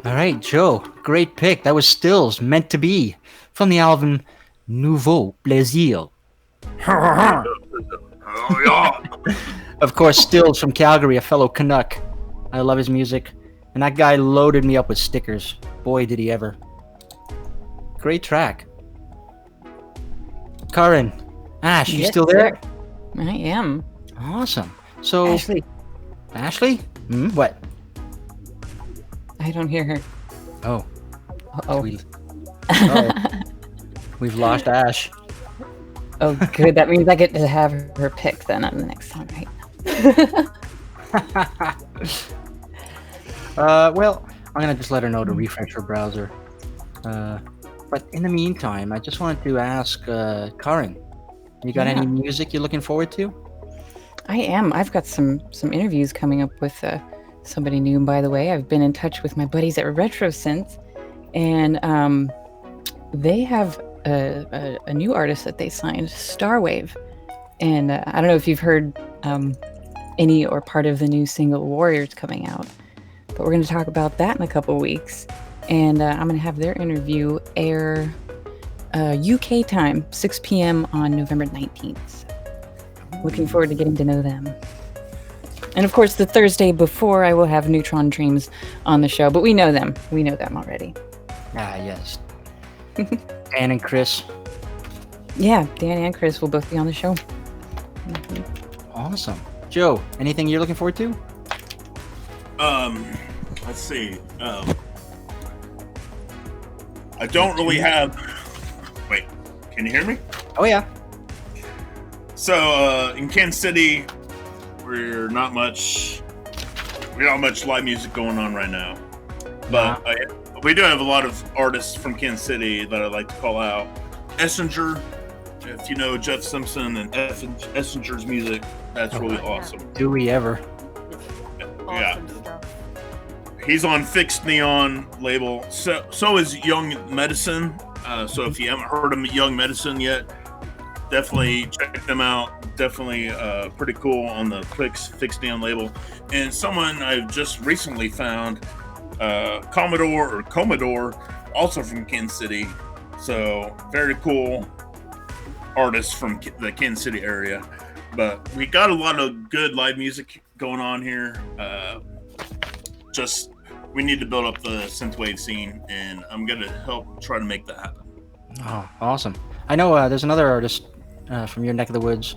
All right, Joe, great pick. That was Stills, Meant to Be, from the album Nouveau Plaisir. Oh, yeah. Of course, Stills from Calgary, a fellow Canuck. I love his music. And that guy loaded me up with stickers. Boy, did he ever. Great track. Kaarin, Ash, you Yes, still there? sir. I am. Awesome. So, Ashley, Ashley? What? I don't hear her. Oh, Oh. we've lost Ash. Oh, good. That means I get to have her pick then on the next song, right? Well, I'm gonna just let her know to refresh her browser. But in the meantime, I just wanted to ask Kaarin, you got any music you're looking forward to? I am. I've got some interviews coming up with somebody new. By the way, I've been in touch with my buddies at Retro Synth, and they have a new artist that they signed, Starwave. And I don't know if you've heard any or part of the new single Warriors coming out, but we're going to talk about that in a couple weeks. And I'm going to have their interview air UK time, 6 p.m. on November 19th. Looking forward to getting to know them. And of course, the Thursday before, I will have Neutron Dreams on the show, but we know them. We know them already. Ah, yes. Dan and Chris. Yeah, Dan and Chris will both be on the show. Awesome. Joe, anything you're looking forward to? Let's see. I don't really have. Wait, can you hear me? Oh yeah. So in Kansas City, we're not much live music going on right now, but we do have a lot of artists from Kansas City that I'd like to call out. Essinger, if you know Jeff Simpson and Essinger's music, that's really awesome. Do we ever? Awesome stuff. He's on Fixed Neon label. So is Young Medicine. So if you haven't heard of Young Medicine yet, definitely check them out. Definitely pretty cool on the Fixed Neon label. And someone I've just recently found, Commodore, also from Kansas City. So very cool artists from the Kansas City area. But we got a lot of good live music going on here. We need to build up the synthwave scene, and I'm gonna help try to make that happen. Oh, awesome. I know there's another artist from your neck of the woods.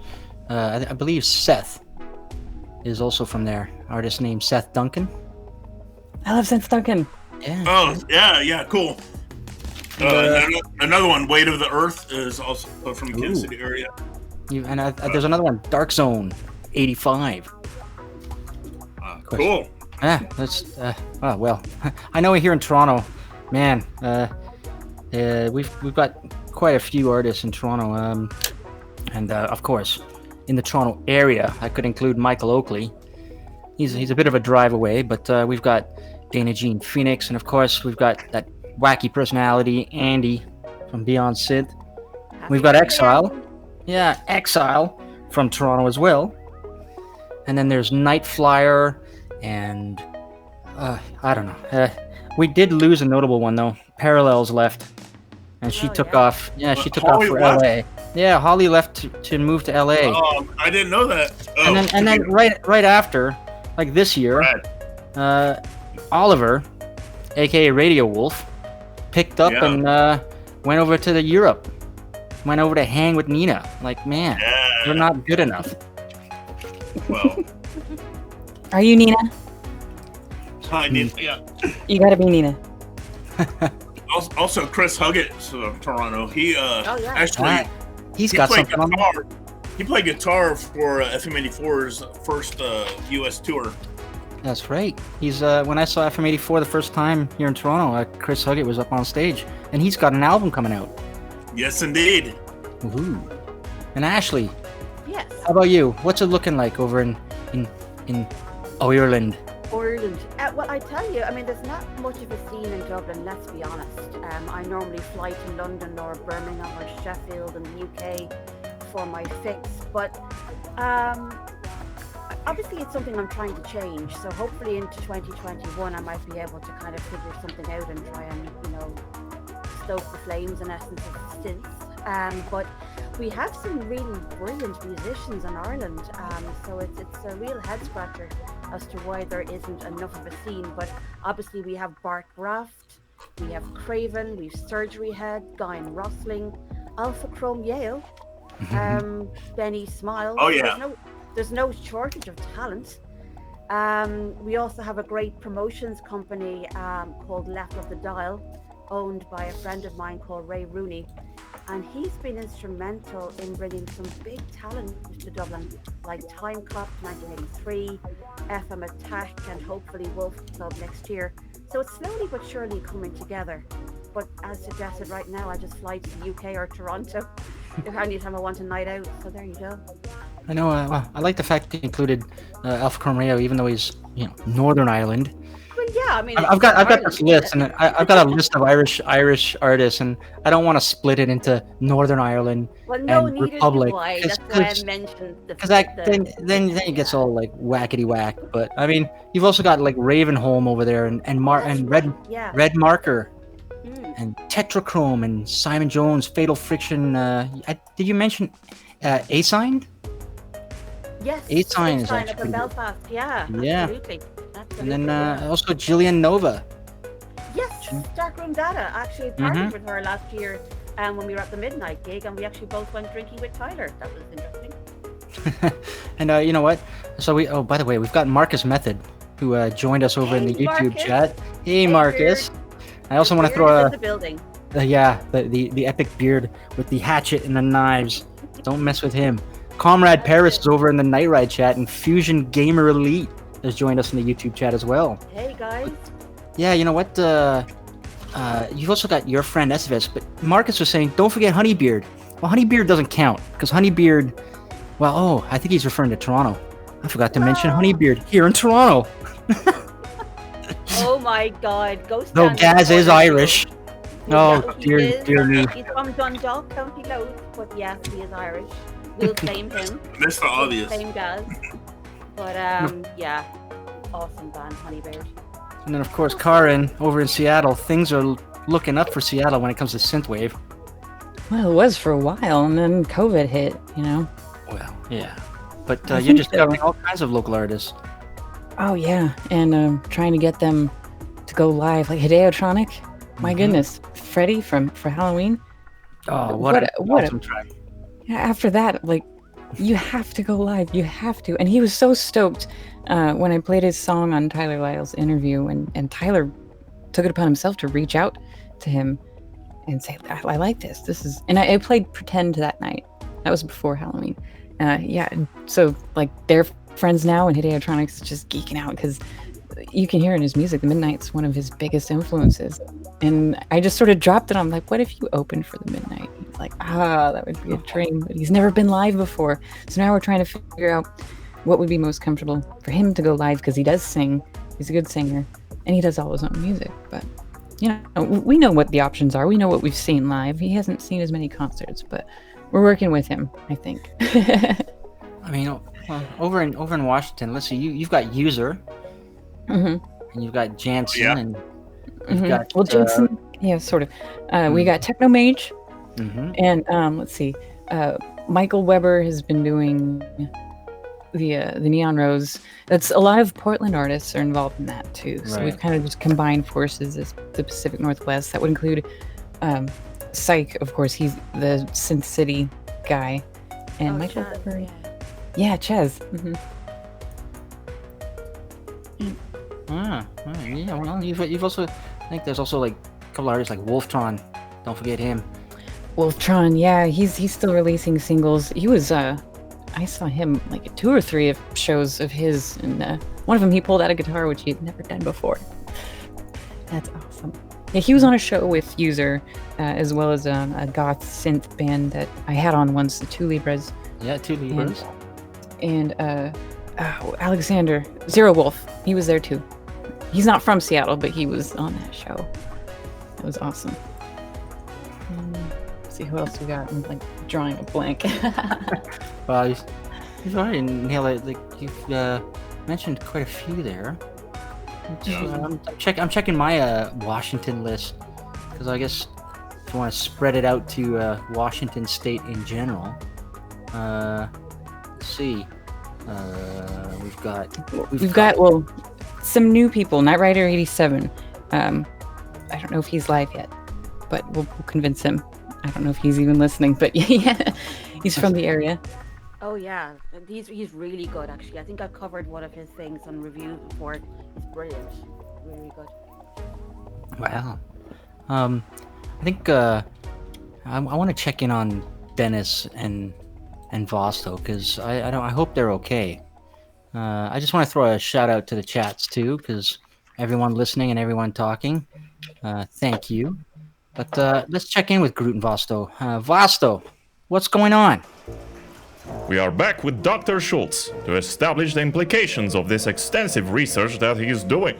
I believe Seth is also from there. Artist named Seth Duncan. I love Seth Duncan. Yeah. Oh, yeah, cool. Another one, Weight of the Earth, is also from the Kansas City area. There's another one, Dark Zone 85. Cool. Yeah, that's well. I know here in Toronto, man. We've got quite a few artists in Toronto, and of course, in the Toronto area, I could include Michael Oakley. He's a bit of a drive away, but we've got Dana Jean Phoenix, and of course, we've got that wacky personality Andy from Beyond Synth. We've got Exile, Exile from Toronto as well, and then there's Night Flyer. And I don't know. We did lose a notable one though. Parallels left, and she took off. Yeah, she took off for LA. Yeah, Holly left to move to LA. I didn't know that. And then right after, like this year, Oliver, aka Radio Wolf, picked up and went over to Europe. Went over to hang with Nina. Like, man, they're not good enough. Well. Are you Nina? Hi, Nina. Yeah. You gotta be Nina. Also, Chris Huggett from Toronto. He actually he's got something on guitar. He played guitar for FM84's first U.S. tour. That's right. He's when I saw FM84 the first time here in Toronto, Chris Huggett was up on stage, and he's got an album coming out. Yes, indeed. Ooh. And Ashley. Yes. How about you? What's it looking like over in Ireland? Well, I tell you, I mean, there's not much of a scene in Dublin, let's be honest. I normally fly to London or Birmingham or Sheffield in the UK for my fix, but obviously it's something I'm trying to change. So hopefully into 2021, I might be able to kind of figure something out and try and, stoke the flames in essence of synths. But We have some really brilliant musicians in Ireland, so it's a real head scratcher as to why there isn't enough of a scene. But obviously, we have Bart Graft, we have Craven, we've Surgery Head, Guyan Rosling, Alpha Chrome Yale, Benny Smile. Oh, yeah. There's no shortage of talent. We also have a great promotions company called Left of the Dial, owned by a friend of mine called Ray Rooney. And he's been instrumental in bringing some big talent to Dublin, like Time Cop 1983, FM Attack, and hopefully Wolf Club next year. So it's slowly but surely coming together. But as suggested right now, I just fly to the UK or Toronto if anytime I want a night out. So there you go. I know. Well, I like the fact that you included Alpha Cormeo, even though he's Northern Ireland. Well, yeah, I mean, I've got this list, and I've got a list of Irish artists, and I don't want to split it into Northern Ireland and Republic. That's why I mentioned the. Because then it gets all like whackety whack. But I mean, you've also got like Ravenholm over there, and Red Marker, and Tetrachrome, and Simon Jones, Fatal Friction. Did you mention A-Signed? Yes, A-Sign is up actually in Belfast. Yeah, absolutely. And then also Gillian Nova. Yes, Darkroom Data. Actually partied with her last year when we were at the Midnight gig, and we actually both went drinking with Tyler. That was interesting. And you know what? So by the way, we've got Marcus Method, who joined us over in the YouTube Marcus. chat. Hey Marcus. Beard. I also want to throw the building. The epic beard with the hatchet and the knives. Don't mess with him. Comrade Paris is over in the Night Ride chat, and Fusion Gamer Elite has joined us in the YouTube chat as well. Hey guys. Yeah, you know what? You've also got your friend SVS, but Marcus was saying, don't forget Honeybeard. Well, Honeybeard doesn't count, because Honeybeard, I think he's referring to Toronto. I forgot to mention Honeybeard here in Toronto. Oh my god. Ghost. No, Gaz is Irish. Yeah, dear me. He's from Dundalk, County Louth, but yes, he is Irish. We'll claim him. Mr. Obvious. Same Gaz. But yeah, awesome band, Honeybeard. And then of course Kaarin over in Seattle. Things are looking up for Seattle when it comes to synthwave. Well, it was for a while, and then COVID hit. Well, yeah, but you're just covering all kinds of local artists. Oh yeah, and trying to get them to go live, like Hideotronic. My goodness, Freddy for Halloween. Oh, what an awesome track. After that, like, you have to go live. You have to. And he was so stoked when I played his song on Tyler Lyle's interview, and Tyler took it upon himself to reach out to him and say, I like this. This is, and I played Pretend that night. That was before Halloween. So like they're friends now, and Hideotronic's just geeking out because you can hear in his music, the Midnight's one of his biggest influences. And I just sort of dropped it. I'm like, what if you opened for the Midnight? He's like, that would be a dream. But he's never been live before. So now we're trying to figure out what would be most comfortable for him to go live, because he does sing. He's a good singer, and he does all his own music. But, we know what the options are. We know what we've seen live. He hasn't seen as many concerts, but we're working with him, I think. I mean, over in Washington, let's see, you've got User, and you've got Jansen, and you've got Jansen, sort of. We got Techno Mage, and let's see, Michael Weber has been doing the Neon Rose. That's a lot of Portland artists are involved in that too. So we've kind of just combined forces as the Pacific Northwest. That would include Psych, of course. He's the Synth City guy, and Michael Chaz, Weber. Yeah, Chez. Yeah. Well, you've also, I think there's also like a couple artists like Wolftron. Don't forget him. Wolftron, yeah, he's still releasing singles. He was I saw him like at 2 or 3 of shows of his, and one of them he pulled out a guitar which he had never done before. That's awesome. Yeah, he was on a show with User, as well as a goth synth band that I had on once, the Two Libras. Yeah, Two Libras. And Alexander Zero Wolf, he was there too. He's not from Seattle, but he was on that show. It was awesome. Let's see who else we got. I'm like drawing a blank. Well, you've already nailed it. Like you've mentioned quite a few there. I'm checking my Washington list, because I guess if you want to spread it out to Washington State in general. Let's see. We've got some new people. Knight Rider 87. I don't know if he's live yet, but we'll convince him. I don't know if he's even listening, but yeah, he's from the area. Oh yeah, he's really good actually. I think I've covered one of his things on reviews before. He's brilliant, really good. Wow. I think I want to check in on Dennis and Vosto because I hope they're okay. I just want to throw a shout out to the chats too because everyone listening and everyone talking. Thank you. But let's check in with Groot and Vosto. Vosto, what's going on? We are back with Dr. Schultz to establish the implications of this extensive research that he is doing.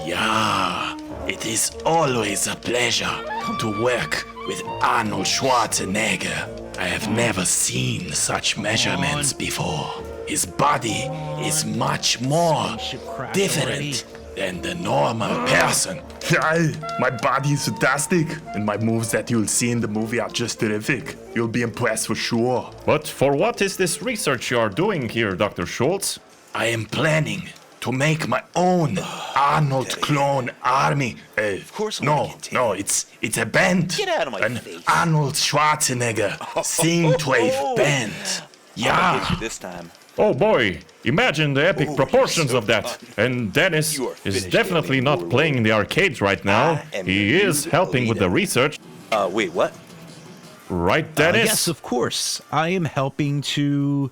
Yeah, it is always a pleasure to work with Arnold Schwarzenegger. I have never seen such measurements before. His body is much more different than the normal person. Yeah, my body is fantastic, and my moves that you'll see in the movie are just terrific. You'll be impressed for sure. But for what is this research you are doing here, Dr. Schultz? I am planning to make my own Arnold clone army. Of course, no, it's a band. Get out of my An face. Arnold Schwarzenegger synthwave band. I'll Yeah. get you this time. Oh boy, imagine the epic proportions of that. And Dennis You are is finished, definitely Ellie not Warlock. playing in the arcades right now. I am He your is new helping with the leader. research. Wait, what? Right, Dennis? Yes, of course. I am helping to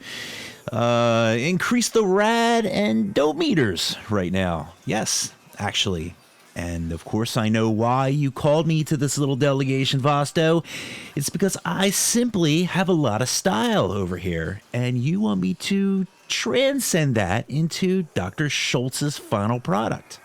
increase the rad and dope meters right now. Yes, actually. And of course, I know why you called me to this little delegation, Vosto. It's because I simply have a lot of style over here, and you want me to transcend that into Dr. Schultz's final product.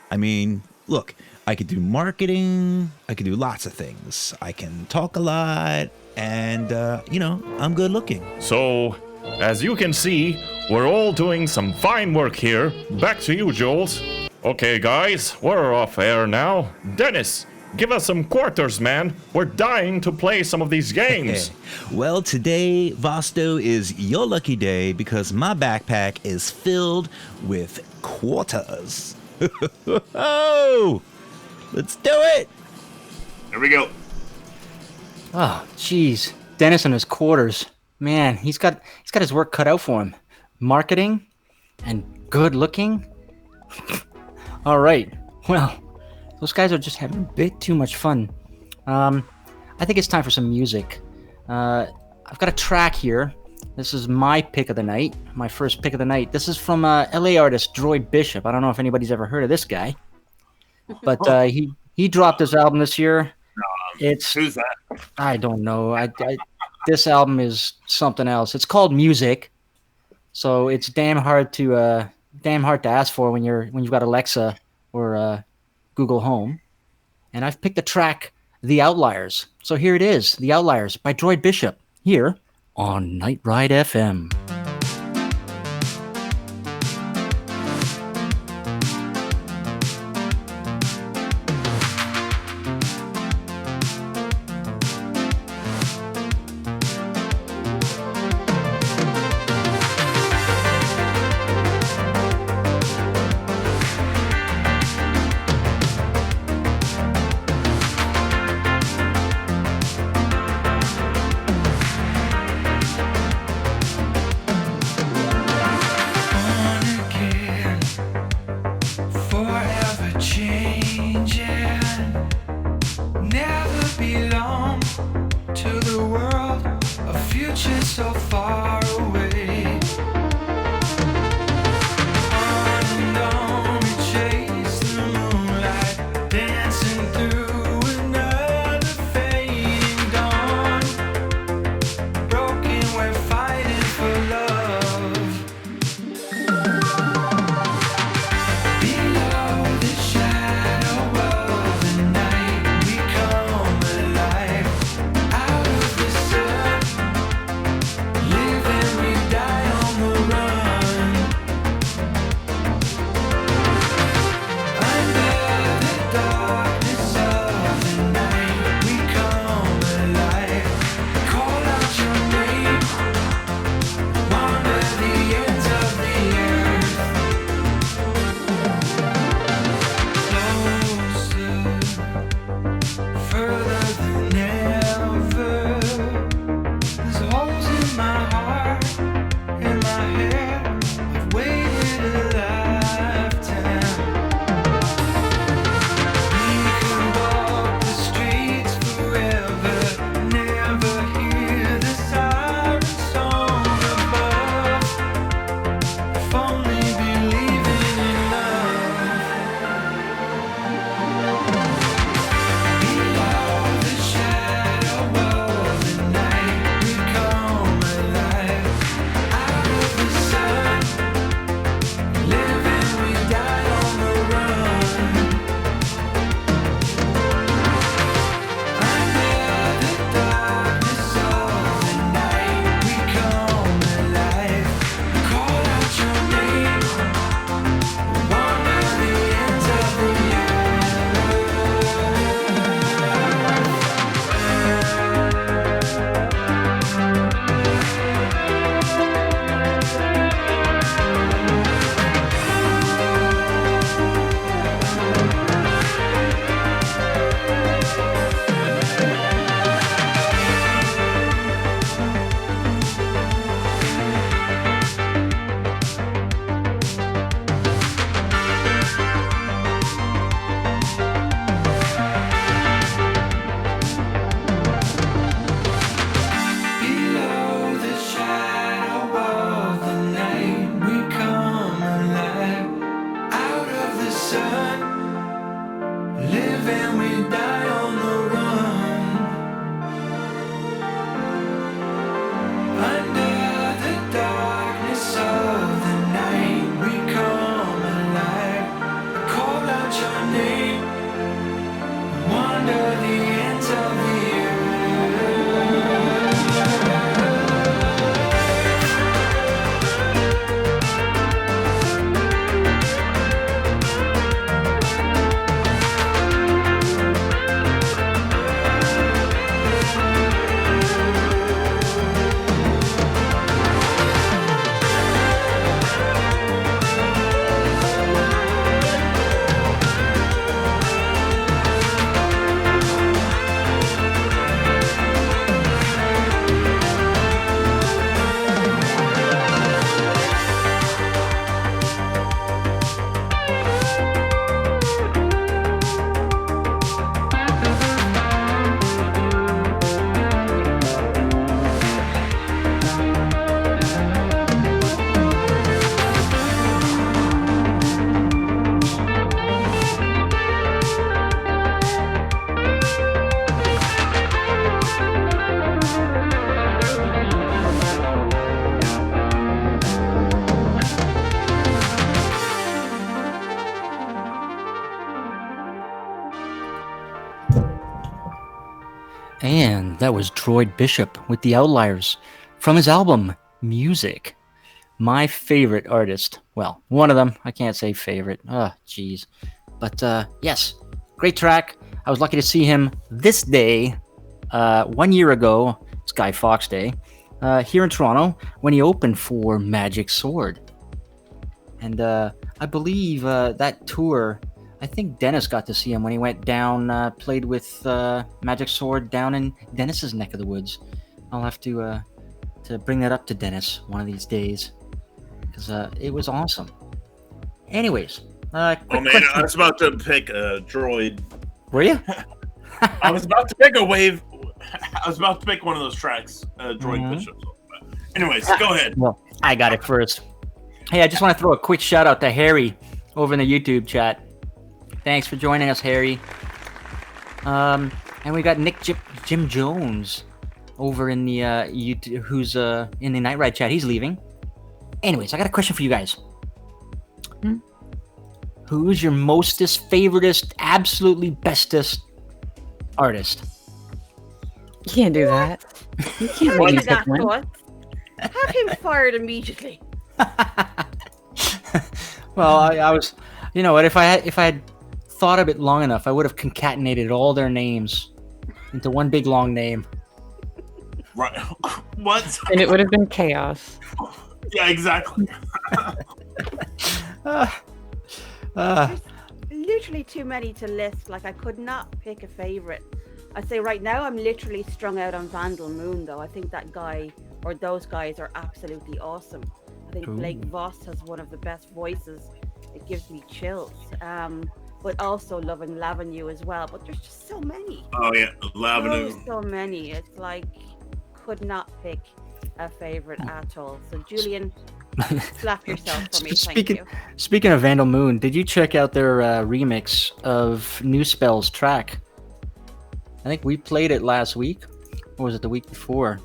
I mean, look, I could do marketing, I could do lots of things. I can talk a lot, and, I'm good looking. So, as you can see, we're all doing some fine work here. Back to you, Jules. Okay, guys, we're off air now. Dennis, give us some quarters, man. We're dying to play some of these games. Well, today, Vosto, is your lucky day because my backpack is filled with quarters. Oh, let's do it. There we go. Oh, jeez. Dennis and his quarters. Man, he's got his work cut out for him. Marketing and good looking. All right. Well, those guys are just having a bit too much fun. I think it's time for some music. I've got a track here. This is my pick of the night. My first pick of the night. This is from LA artist Droid Bishop. I don't know if anybody's ever heard of this guy, but he dropped his album this year. Who's that? I don't know. This album is something else. It's called Music, so it's damn hard to ask for when you've got Alexa or Google Home. And I've picked the track "The Outliers." So here it is, "The Outliers" by Droid Bishop, here on Night Ride FM. Living And that was Droid Bishop with The Outliers from his album Music. My favorite artist. Well, one of them. I can't say favorite. Jeez. But yes, great track. I was lucky to see him this day, 1 year ago. It's Guy Fawkes Day, here in Toronto when he opened for Magic Sword. And I believe that tour, I think Dennis got to see him when he went down, played with Magic Sword down in Dennis's neck of the woods. I'll have to bring that up to Dennis one of these days, because it was awesome. Anyways, oh man, question. I was about to pick a droid. Were you? I was about to pick a wave. I was about to pick one of those tracks, Droid Bishop. Anyways, go ahead. Well, I got it first. Hey, I just want to throw a quick shout out to Harry over in the YouTube chat. Thanks for joining us, Harry. And we got Nick Jim Jones over in the YouTube, who's in the Night Ride chat. He's leaving. Anyways, I got a question for you guys. Who's your mostest, favoritist, absolutely bestest artist? You can't do that. You can't make me pick one. Have him fired immediately. Well, I was, you know what? If I had thought of it long enough, I would have concatenated all their names into one big long name. Right? What? And it would have been chaos. Yeah, exactly. There's literally too many to list. Like, I could not pick a favorite. I'd say right now I'm literally strung out on Vandal Moon, though. I think that guy or those guys are absolutely awesome. I think Blake Voss has one of the best voices. It gives me chills. But also loving Lavenue as well. But there's just so many. Oh yeah, Lavenue. So many. It's like, could not pick a favorite at all. So Julian, slap yourself for me. Thank you. Speaking of Vandal Moon, did you check out their remix of New Spell's track? I think we played it last week, or was it the week before?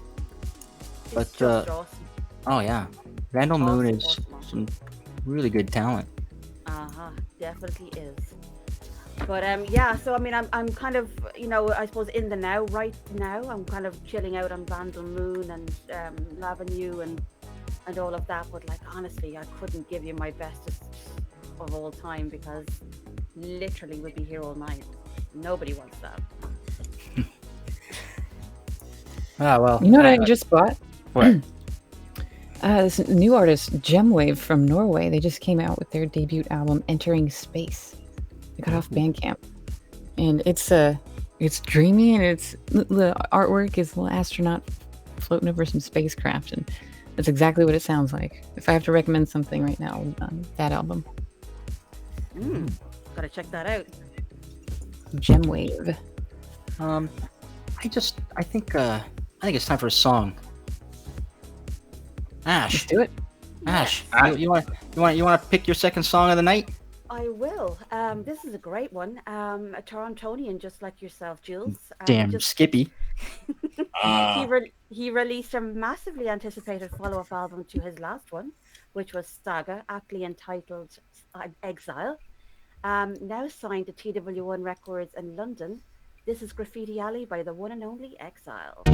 It's just awesome. Oh yeah, Vandal Moon is Awesome. some really good talent. Definitely is. But yeah, so I mean, I'm kind of, you know, I suppose in the now, right now, I'm kind of chilling out on Vandal Moon and Lavenue and all of that. But like, honestly, I couldn't give you my bestest of all time, because literally we'd be here all night. Nobody wants that. Well. You know what I just bought? What? This new artist, Gemwave from Norway. They just came out with their debut album, Entering Space. They got off Bandcamp, and it's dreamy, and the artwork is a little astronaut floating over some spacecraft, and that's exactly what it sounds like. If I have to recommend something right now, that album. Gotta check that out. Gemwave. I think it's time for a song. Ash, Let's do it. Ash, you want to pick your second song of the night? I will. This is a great one. A Torontonian, just like yourself, Jules. Damn, Skippy. He released a massively anticipated follow-up album to his last one, which was Saga, aptly entitled Exile. Now signed to TW1 Records in London. This is Graffiti Alley by the one and only Exile.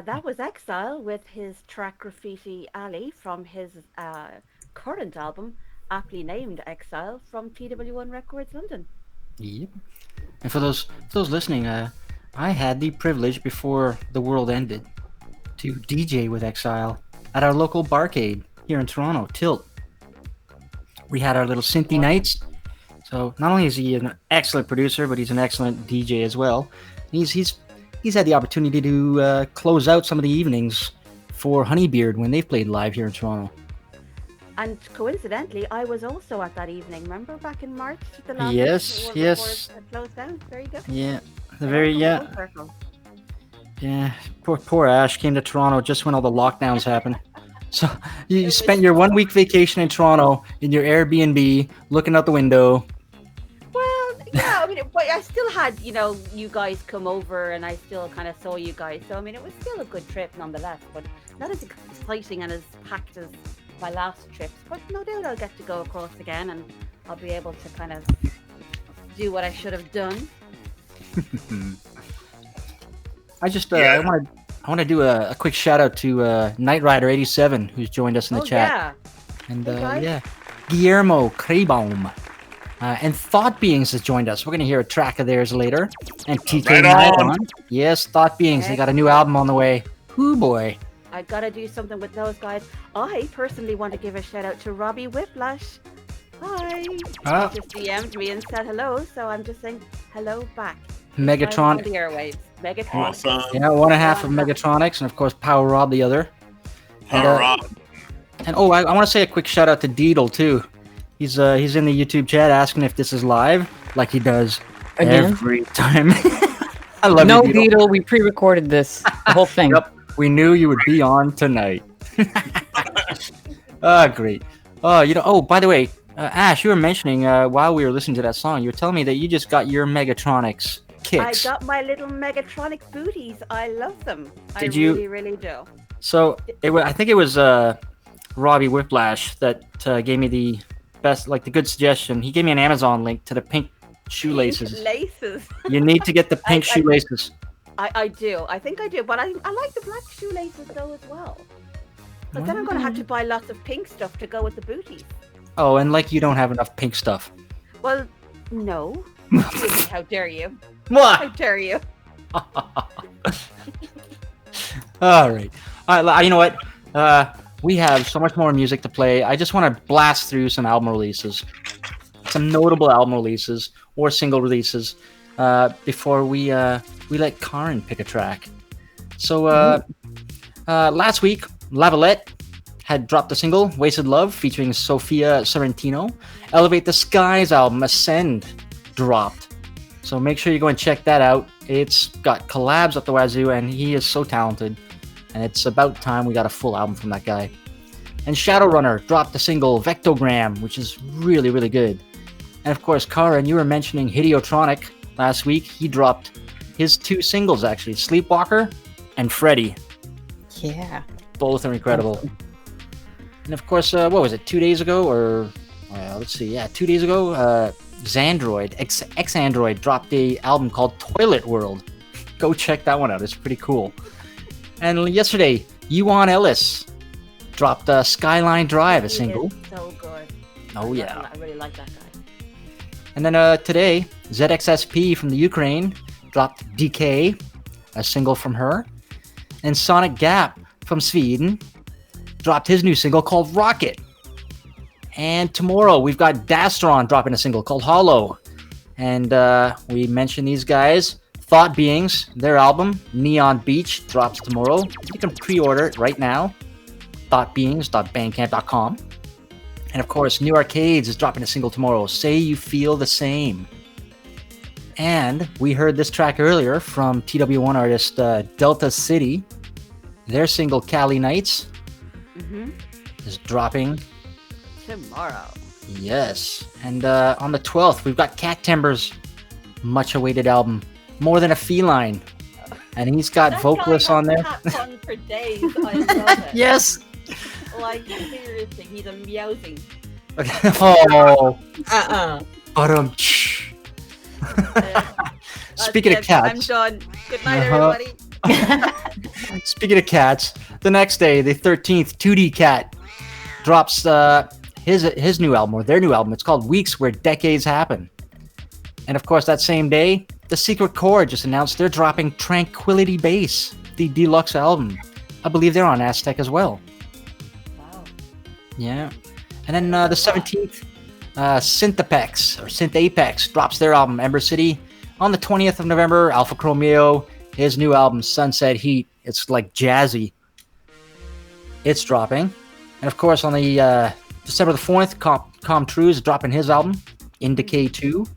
That was Exile with his track Graffiti Alley from his current album, aptly named Exile, from TW1 Records London. Yep. And for those listening, I had the privilege before the world ended to DJ with Exile at our local barcade here in Toronto, Tilt. We had our little synthy nights. So not only is he an excellent producer, but he's an excellent DJ as well. He's had the opportunity to close out some of the evenings for Honeybeard when they've played live here in Toronto. And coincidentally, I was also at that evening. Remember back in March, the last Yes. before it closed down. Very good. Yeah, Yeah. yeah. Poor Ash came to Toronto just when all the lockdowns happened. So you spent your 1 week vacation in Toronto in your Airbnb, looking out the window. Well, yeah, I mean, but I still had, you guys come over, and I still kind of saw you guys. So I mean, it was still a good trip nonetheless, but not as exciting and as packed as my last trips. But no doubt I'll get to go across again, and I'll be able to kind of do what I should have done. I want to do a quick shout out to Knight Rider 87 who's joined us in the chat. Yeah. And Hey, Guillermo Krebaum. And Thought Beings has joined us. We're going to hear a track of theirs later. And TK Right Nighton. on. Yes, Thought Beings. They got a new album on the way. Hoo boy. I gotta do something with those guys. I personally want to give a shout out to Robbie Whiplash. Hi. Ah. He just DM'd me and said hello, so I'm just saying hello back. Megatron. I'm on the airwaves. Megatron. Awesome. Yeah, one half of Megatronics, and of course Power Rob the other. Power up. And I want to say a quick shout out to Deedle too. He's in the YouTube chat asking if this is live, like he does Again? every time. I love No, you, Deedle. Beetle, we pre-recorded this, the whole thing. Yep, we knew you would be on tonight. Great. By the way, Ash, you were mentioning while we were listening to that song, you were telling me that you just got your Megatronics kicks. I got my little Megatronic booties. I love them. Did I you- really, really do. So I think it was Robbie Whiplash that gave me the best, the good suggestion. He gave me an Amazon link to the pink shoelaces. Laces. You need to get the pink I- shoelaces. I do. I think I do. But I like the black shoelaces though as well. But then I'm going to have to buy lots of pink stuff to go with the booties. Oh, and like you don't have enough pink stuff. Well, no. How dare you? What? How dare you? All right. You know what? We have so much more music to play. I just want to blast through some album releases, some notable album releases or single releases, before we let Kaarin pick a track. So last week, Lavalette had dropped a single, "Wasted Love," featuring Sofia Sorrentino. Elevate the Skies album, "Ascend," dropped. So make sure you go and check that out. It's got collabs up the wazoo, and he is so talented. And it's about time we got a full album from that guy. And Shadowrunner dropped the single "Vectogram," which is really, really good. And of course, Kaarin, you were mentioning Hidiotronic last week. He dropped his 2 singles, actually, "Sleepwalker" and "Freddy." Yeah. Both are incredible. And of course, what was it, 2 days ago? Or, let's see, yeah, 2 days ago, Xandroid, X-Android dropped a album called "Toilet World." Go check that one out. It's pretty cool. And yesterday, Yuan Ellis dropped "Skyline Drive," a single. He is so good. Oh, yeah. I really like that guy. And then today, ZXSP from the Ukraine dropped "Decay," a single from her. And Sonic Gap from Sweden dropped his new single called "Rocket." And tomorrow, we've got Dastron dropping a single called "Hollow." And we mentioned these guys. Thought Beings, their album, "Neon Beach," drops tomorrow. You can pre-order it right now. thoughtbeings.bandcamp.com. And of course, New Arcades is dropping a single tomorrow, "Say You Feel the Same." And we heard this track earlier from TW1 artist Delta City. Their single "Cali Nights" is dropping tomorrow. Yes. And on the 12th, we've got Cat Timber's much-awaited album, "More Than a Feline." And he's got That vocalists guy on there. has fun for days. I love it. Yes. Like, seriously, he's a meowsing. Oh. Uh-uh. Speaking of That's it. cats. I'm done. Good night, Uh-huh. everybody. Speaking of cats, the next day, the 13th, 2D Cat drops his new album, or their new album. It's called "Weeks Where Decades Happen." And of course, that same day, The Secret Chord just announced they're dropping "Tranquility Base," the deluxe album. I believe they're on Aztec as well. Wow. Yeah. And then the 17th, Synth Apex drops their album "Ember City." On the 20th of November, Alpha Chromeo, his new album "Sunset Heat." It's like jazzy. It's dropping. And of course, on the December the 4th, Com True is dropping his album, "In Decay 2."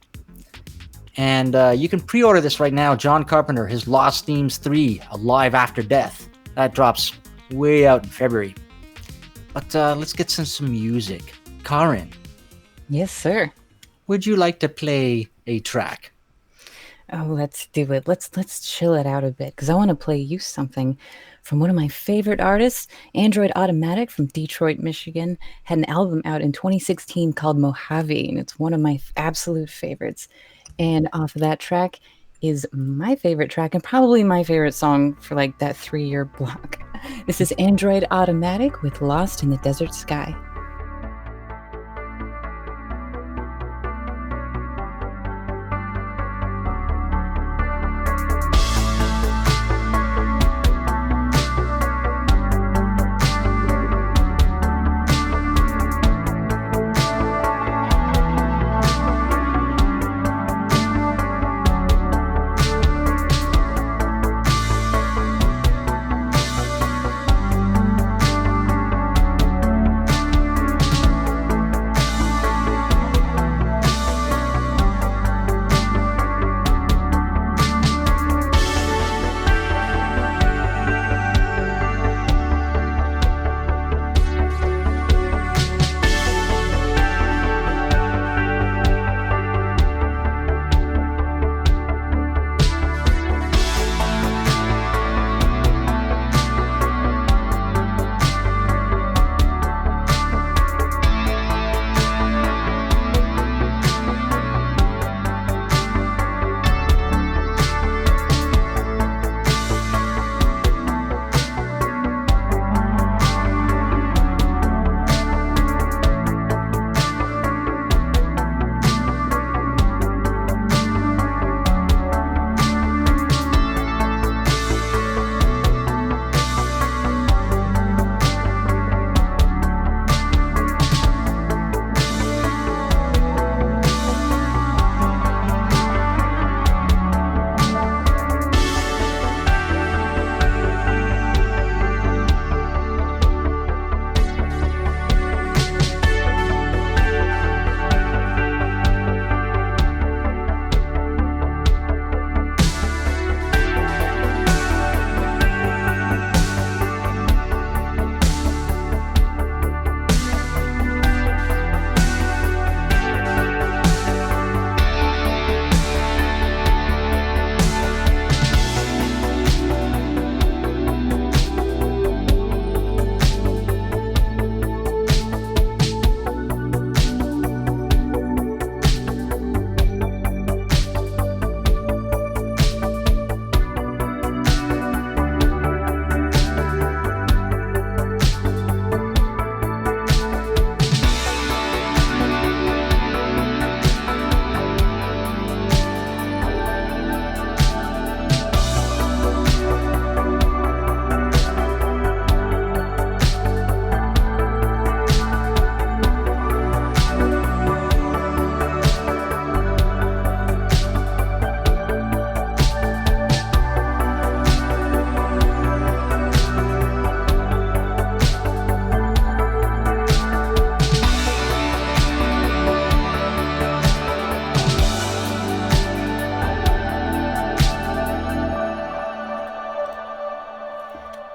And you can pre-order this right now. John Carpenter, his Lost Themes 3, Alive After Death. That drops way out in February. But let's get some music. Kaarin, Yes, sir. would you like to play a track? Oh, let's do it. Let's chill it out a bit because I want to play you something from one of my favorite artists, Android Automatic from Detroit, Michigan. Had an album out in 2016 called Mojave, and it's one of my absolute favorites. And off of that track is my favorite track and probably my favorite song for like that 3-year block. This is Android Automatic with "Lost in the Desert Sky."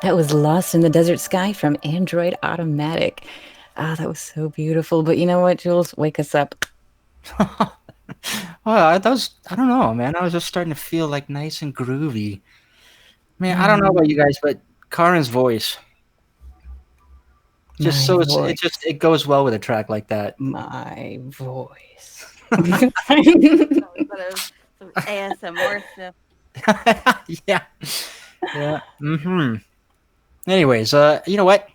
That was Lost in the Desert Sky from Android Automatic. Ah, that was so beautiful. But you know what, Jules? Wake us up. Well, I don't know, man. I was just starting to feel like nice and groovy. Man, I don't know about you guys, but Kaarin's voice just My so voice. it goes well with a track like that. My voice. Some ASMR stuff. Yeah. Yeah. Mm-hmm. Anyways, you know what?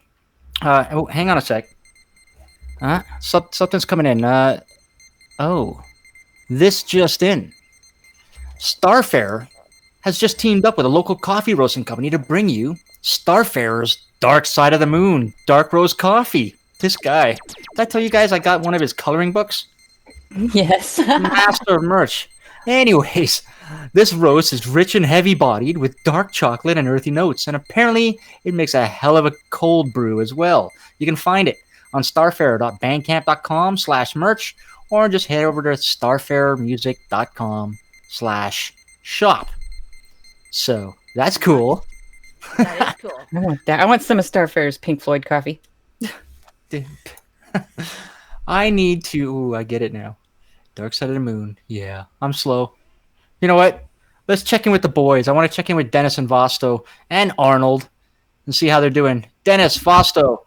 Oh, hang on a sec. Something's coming in. Oh, this just in. Starfare has just teamed up with a local coffee roasting company to bring you Starfare's Dark Side of the Moon Dark Roast Coffee. This guy. Did I tell you guys I got one of his coloring books? Yes. Master of merch. Anyways, this roast is rich and heavy-bodied with dark chocolate and earthy notes, and apparently it makes a hell of a cold brew as well. You can find it on starfare.bandcamp.com/merch, or just head over to starfaremusic.com/shop. So that's cool. That is cool. I want that. I want some of Starfare's Pink Floyd coffee. I need to. Ooh, I get it now. Dark Side of the Moon. Yeah, I'm slow. You know what? Let's check in with the boys. I want to check in with Dennis and Vosto and Arnold and see how they're doing. Dennis, Vosto.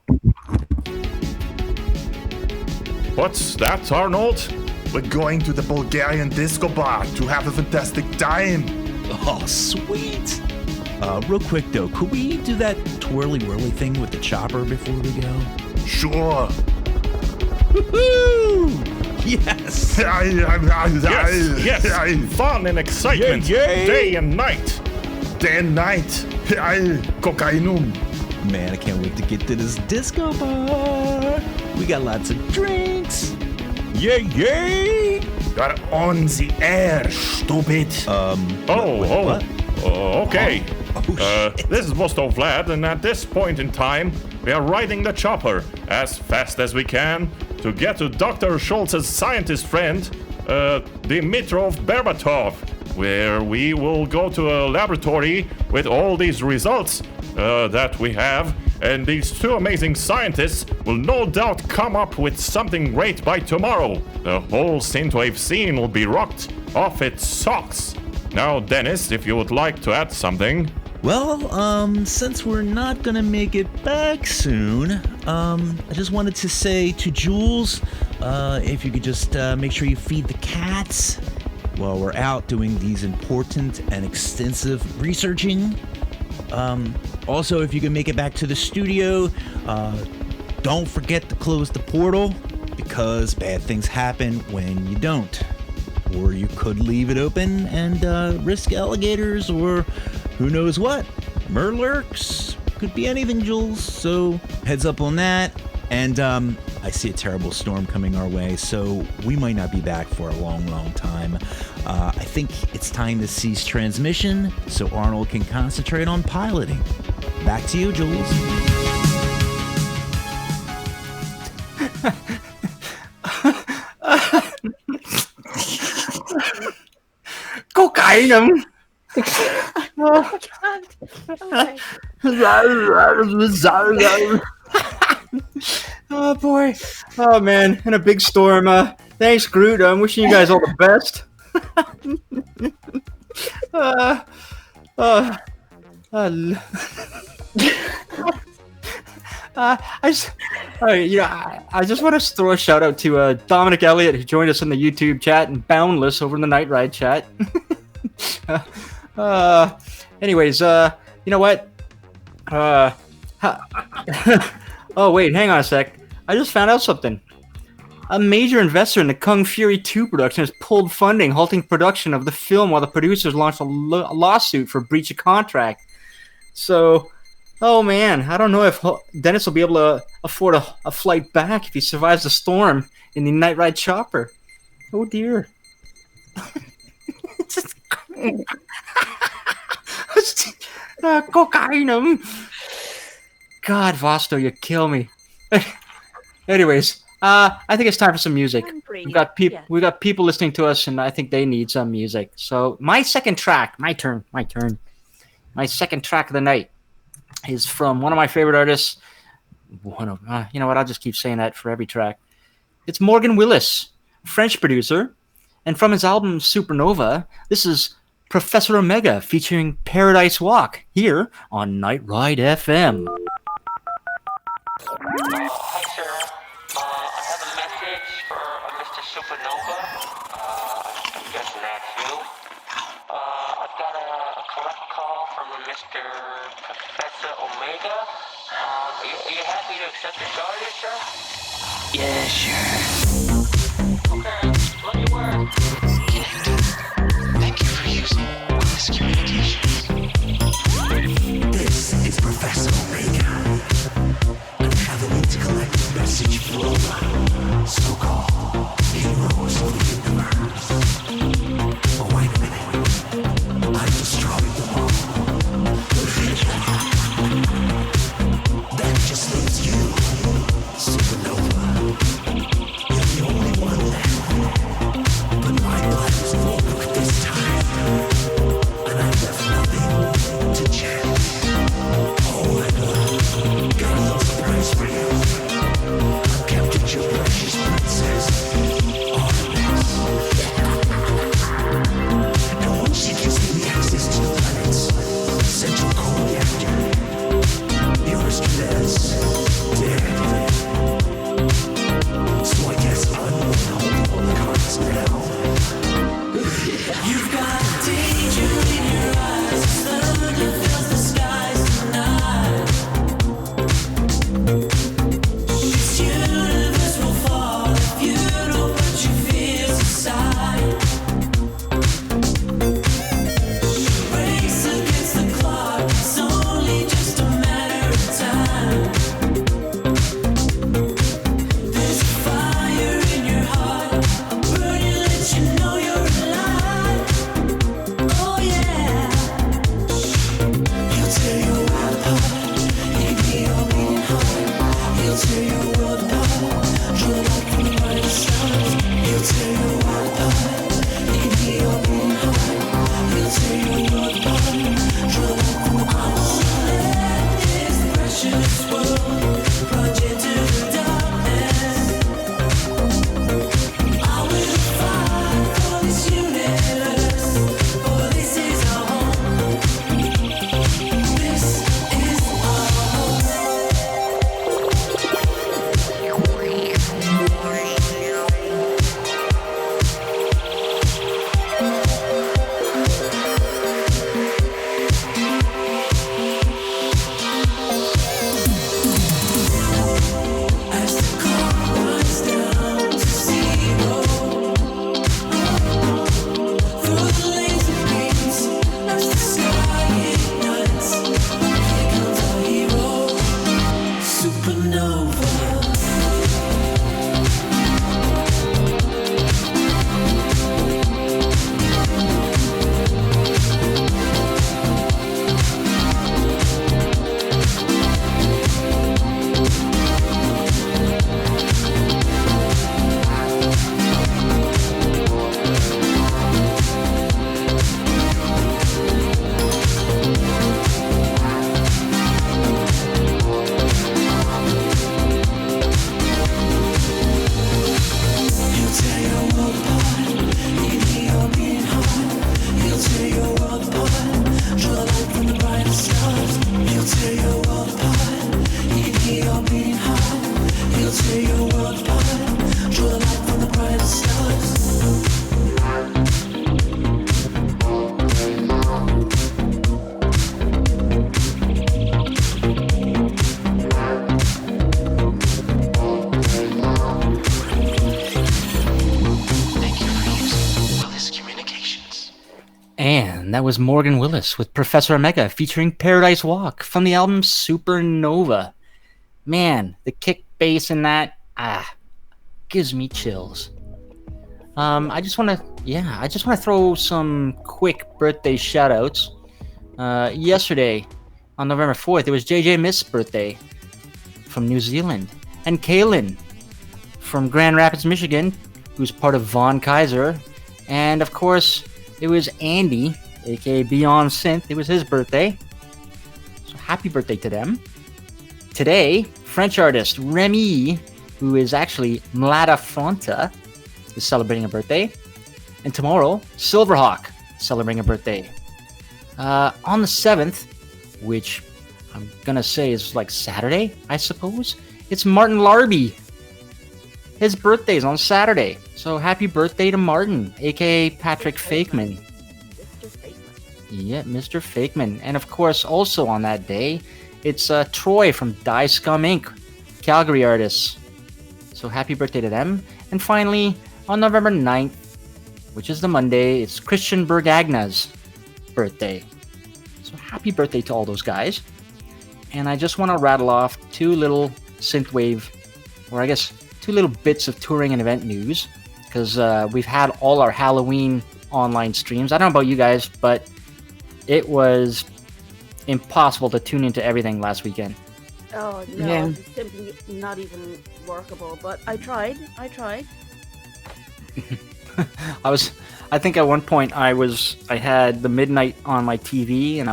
What's that, Arnold? We're going to the Bulgarian disco bar to have a fantastic time. Oh, sweet. Real quick though, could we do that twirly whirly thing with the chopper before we go? Sure. Woohoo! Yes. Yes. Fun and excitement, Yay. day and night. Day and night. Cocainum. Man, I can't wait to get to this disco bar. We got lots of drinks. Yay! You're on the air, stupid. Okay. Oh, shit. This is Vosto Vlad, and at this point in time, we are riding the chopper as fast as we can to get to Dr. Schultz's scientist friend, Dimitrov Berbatov, where we will go to a laboratory with all these results that we have, and these two amazing scientists will no doubt come up with something great by tomorrow. The whole synthwave scene will be rocked off its socks. Now, Dennis, if you would like to add something. Well, since we're not gonna make it back soon, I just wanted to say to Jules, if you could just make sure you feed the cats while we're out doing these important and extensive researching. Also, if you can make it back to the studio, don't forget to close the portal, because bad things happen when you don't. Or you could leave it open and risk alligators or who knows what. Murlurks. Could be anything, Jules. So heads up on that. And I see a terrible storm coming our way, so we might not be back for a long, long time. I think it's time to cease transmission so Arnold can concentrate on piloting. Back to you, Jules. Cocaine. Oh boy. Oh man. And a big storm. Thanks, Groot. I'm wishing you guys all the best. I just want to throw a shout out to Dominic Elliott, who joined us in the YouTube chat, and Boundless over in the Night Ride chat. Anyways, you know what? Oh wait, hang on a sec. I just found out something. A major investor in the Kung Fury 2 production has pulled funding, halting production of the film while the producers launched a lawsuit for breach of contract. So, oh man, I don't know if Dennis will be able to afford a flight back if he survives the storm in the Night Ride chopper. Oh dear. Cocaine. God, Vosto, you kill me. Anyways, I think it's time for some music. We got people listening to us, and I think they need some music. So my second track, my turn. My second track of the night is from one of my favorite artists. You know what? I'll just keep saying that for every track. It's Morgan Willis, French producer. And from his album Supernova, this is Professor Omega featuring Paradise Walk here on Night Ride FM. Hi, sir. I have a message for Mr. Supernova. I'm guessing that's you. I've got a collect call from a Mr. Professor Omega. Are you happy to accept the charges, sir? Yeah, sure. Okay, love your work. Thank you for using this communications. This is Professor Omega. I have an intergalactic message from so-called heroes of the universe. Oh, wait a minute. I destroyed them all. That just leaves you, Supernova. You're the only one left. But my blood is over this time. And I left nothing to chance. Oh, I got a little surprise for you. I've captured your precious princess, Artemis. And once she gives me the access to the planet's central core reactor, yours is dead. So I guess I'm holding all the cards now. You've got danger in your eyes, thunder fills the skies tonight. This universe will fall if you don't put your fears aside. Race against the clock, it's only just a matter of time. There's a fire in your heart, a burning let you know you're alive. Oh yeah. He'll tear your world apart, he'll be your beating heart. He'll tear your world apart, draw the light from the brightest stars. He'll tear your world apart, he'll be your beating heart. He'll tear your world apart, draw the light from the brightest stars. Let this precious world plunge into the darkness. I will fight for this universe, for this is our home. This is our home. As the clock runs down to zero, through the laser beams, as the sky ignites, here comes our hero, Supernova. He'll tear your world apart, he'll be your beating heart. He'll tear your world apart, draw the light from the brightest stars. He'll tear your world apart, he'll be your beating heart. He'll tear your world apart, draw the light from the brightest stars. Thank you for using Willis Communications. And that was Morgan Willis with Professor Omega featuring Paradise Walk from the album Supernova. Man, the kick bass in that, gives me chills. I just want to throw some quick birthday shout-outs. Yesterday, on November 4th, it was JJ Mist's birthday from New Zealand. And Kaylin from Grand Rapids, Michigan, who's part of Von Kaiser. And, of course, it was Andy, aka Beyond Synth. It was his birthday. So happy birthday to them. Today, French artist Remy, who is actually Mlada Fronta, is celebrating a birthday. And tomorrow, Silverhawk, celebrating a birthday. On the 7th, which I'm gonna say is like Saturday, I suppose, it's Martin Larby. His birthday is on Saturday. So happy birthday to Martin, aka Patrick Fakeman. Mr. Fakeman. Yeah, Mr. Fakeman. And of course, also on that day, it's Troy from Die Scum Inc., Calgary artists. So happy birthday to them. And finally, on November 9th, which is the Monday, it's Christian Bergagna's birthday. So happy birthday to all those guys. And I just want to rattle off two little synthwave, or I guess two little bits of touring and event news, because we've had all our Halloween online streams. I don't know about you guys, but it was impossible to tune into everything last weekend. Oh no, Yeah. it's simply not even workable. But I tried. I think at one point I had the midnight on my TV, and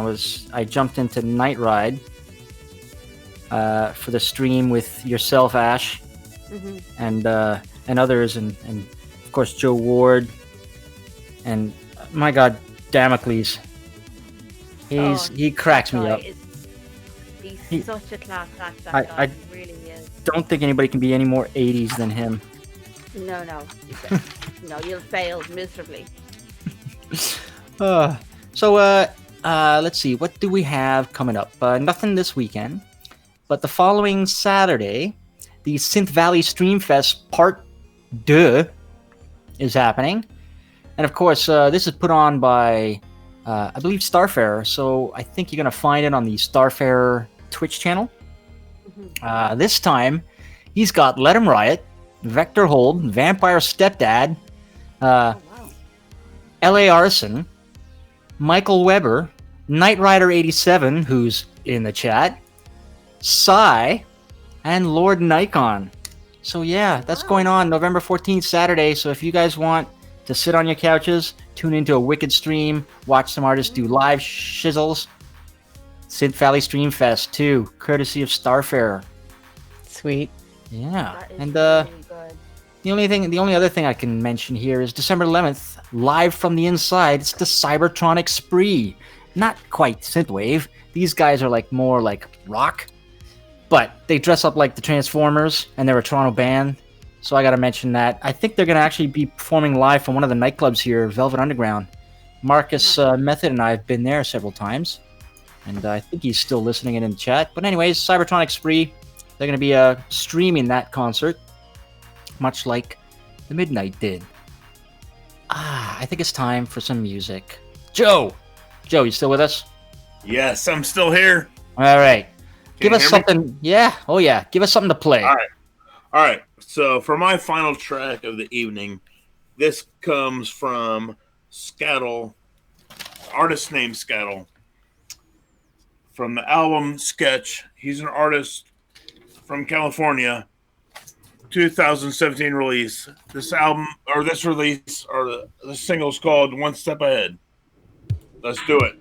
I jumped into Night Ride for the stream with yourself, Ash, and others, and of course Joe Ward, and my God, Damocles. He cracks me up. He's such a class act. That I- guy. I- He really is. Don't think anybody can be any more 80s than him. No. No, you'll fail miserably. Let's see, what do we have coming up? Nothing this weekend, but the following Saturday, the Synth Valley Streamfest Part 2 is happening. And of course, this is put on by, I believe, Starfarer, so I think you're going to find it on the Starfarer Twitch channel. This time, he's got Let 'Em Riot, Vector Hold, Vampire Stepdad, LA Arson, Michael Weber, Knight Rider 87, who's in the chat, Psy, and Lord Nikon. So yeah, that's going on November 14th, Saturday. So if you guys want to sit on your couches, tune into a wicked stream, watch some artists do live shizzles, Synth Valley Stream Fest 2, courtesy of Starfarer. Sweet. Yeah, That is and really good. the only other thing I can mention here is December 11th, live from the inside. It's the Cybertronic Spree. Not quite synthwave. These guys are like more like rock, but they dress up like the Transformers, and they're a Toronto band. So I got to mention that. I think they're going to actually be performing live from one of the nightclubs here, Velvet Underground. Marcus Method and I have been there several times, and I think he's still listening in the chat. But anyways, Cybertronic Spree. They're going to be streaming that concert, much like the Midnight did. I think it's time for some music. Joe, you still with us? Yes, I'm still here. All right. Give you us hear me? something. Yeah. Oh, yeah. Give us something to play. All right. So for my final track of the evening, this comes from Scattle, artist named Scattle, from the album Sketch. He's an artist from California, 2017 release. This release, or the single's called One Step Ahead. Let's do it.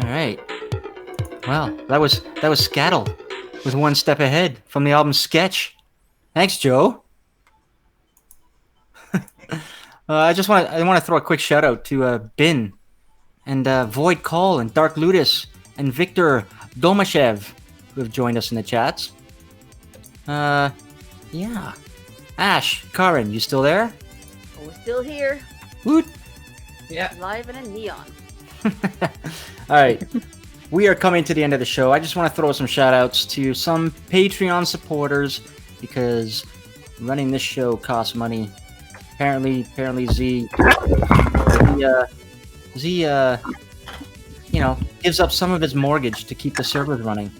right. Well, that was Scattle with One Step Ahead from the album Sketch. Thanks, Joe. I want to throw a quick shout out to Bin and Void Call and Dark Ludus and Victor Domashev who have joined us in the chats. Yeah. Ash, Kaarin, you still there? We're still here, Woot. Yeah. live and in neon. All right. We are coming to the end of the show. I just want to throw some shout outs to some Patreon supporters because running this show costs money. Apparently Z gives up some of his mortgage to keep the servers running.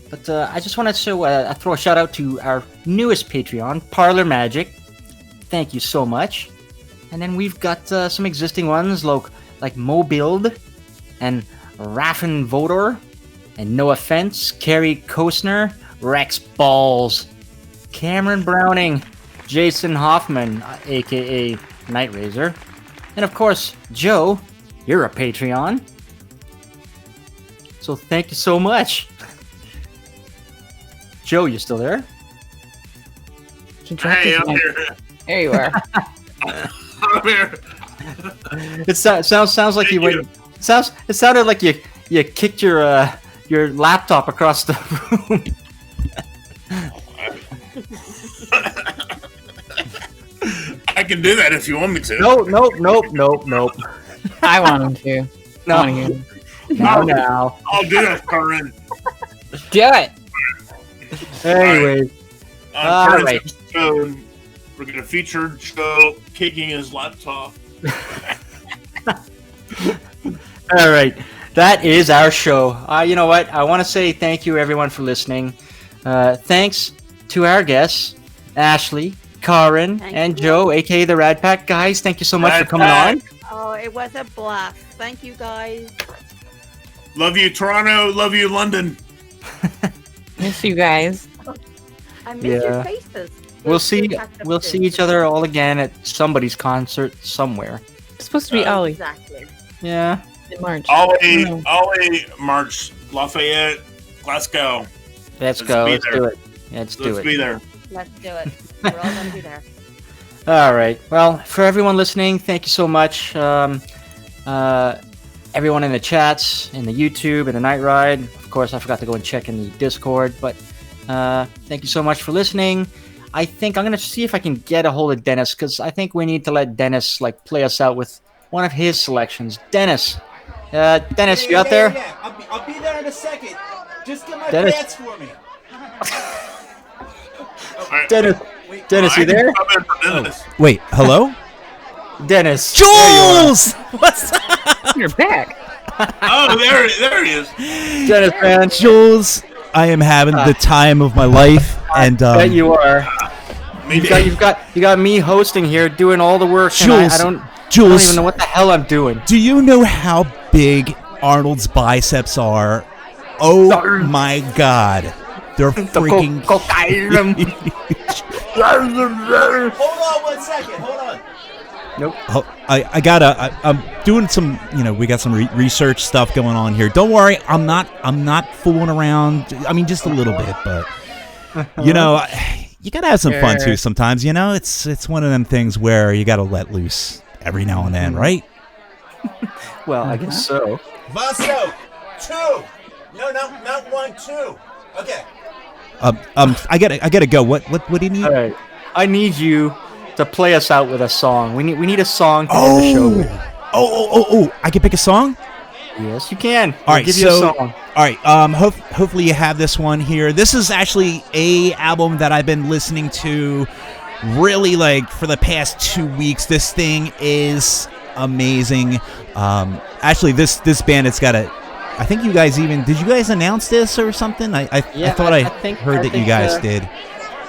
But I just want to throw a shout out to our newest Patreon, Parlor Magic. Thank you so much. And then we've got some existing ones like Mobuild and Raffin Vodor and No Offense, Carrie Kostner, Rex Balls, Cameron Browning, Jason Hoffman, aka Night Razor, and of course, Joe, you're a Patreon. So thank you so much. Joe, you still there? Hey, I'm here. There you are. I'm here. It sounds like you went. It sounded like you kicked your laptop across the room. I can do that if you want me to. Nope. I want him to. No. I'll do that, Kaarin. Do it. Anyway, On Kaarin's right. episode, we're going to feature Joe kicking his laptop. all right. That is our show. You know what? I want to say thank you, everyone, for listening. Thanks to our guests, Ashley, Kaarin, and you. Joe, aka the Rad Pack. Guys, thank you so much Rad for coming Pack. on. Oh, it was a blast. Thank you, guys. Love you, Toronto. Love you, London. Miss you guys. I miss Yeah. your faces. We'll see catch up soon. each other all again at somebody's concert somewhere. It's supposed to be Ollie Exactly. Yeah. in March. Ollie, March, Lafayette, Glasgow. Let's Let's go. be Let's there. do it. Let's do Let's it. be there. Let's do it. We're all gonna be there. All right. Well, for everyone listening, thank you so much. Everyone in the chats, in the YouTube, in the Night Ride. Of course, I forgot to go and check in the Discord, but thank you so much for listening. I think I'm gonna see if I can get a hold of Dennis because I think we need to let Dennis play us out with one of his selections. Dennis, you out there? Yeah. I'll be there in a second. Just get my Dennis. pants for me. Dennis, you there? Wait, hello? Dennis. Jules! What's up? You're back. Oh, there he is. Dennis, man. Jules, I am having the time of my life, and Bet you are. Me You got me hosting here, doing all the work, and Jules, I don't Jules, even know what the hell I'm doing. do you know how big Arnold's biceps are? Oh my God, they're freaking. Hold on 1 second. Hold on. Nope. Oh, I'm doing some, we got some research stuff going on here. Don't worry, I'm not fooling around. I mean, just a little bit, but you gotta have some fun too sometimes. It's one of them things where you gotta let loose every now and then, right? Well, I guess so. Vosto, 2. No, not 1, 2. Okay. I gotta go. What do you need? All right. I need you to play us out with a song. We need a song to end the show with. Oh! I can pick a song. Yes, you can. All right, give you a song. All right. Hopefully you have this one here. This is actually a album that I've been listening to, really for the past 2 weeks. This thing is amazing. Actually, this band, it's got a. I think you guys did you guys announce this or something? I thought I heard that you guys did.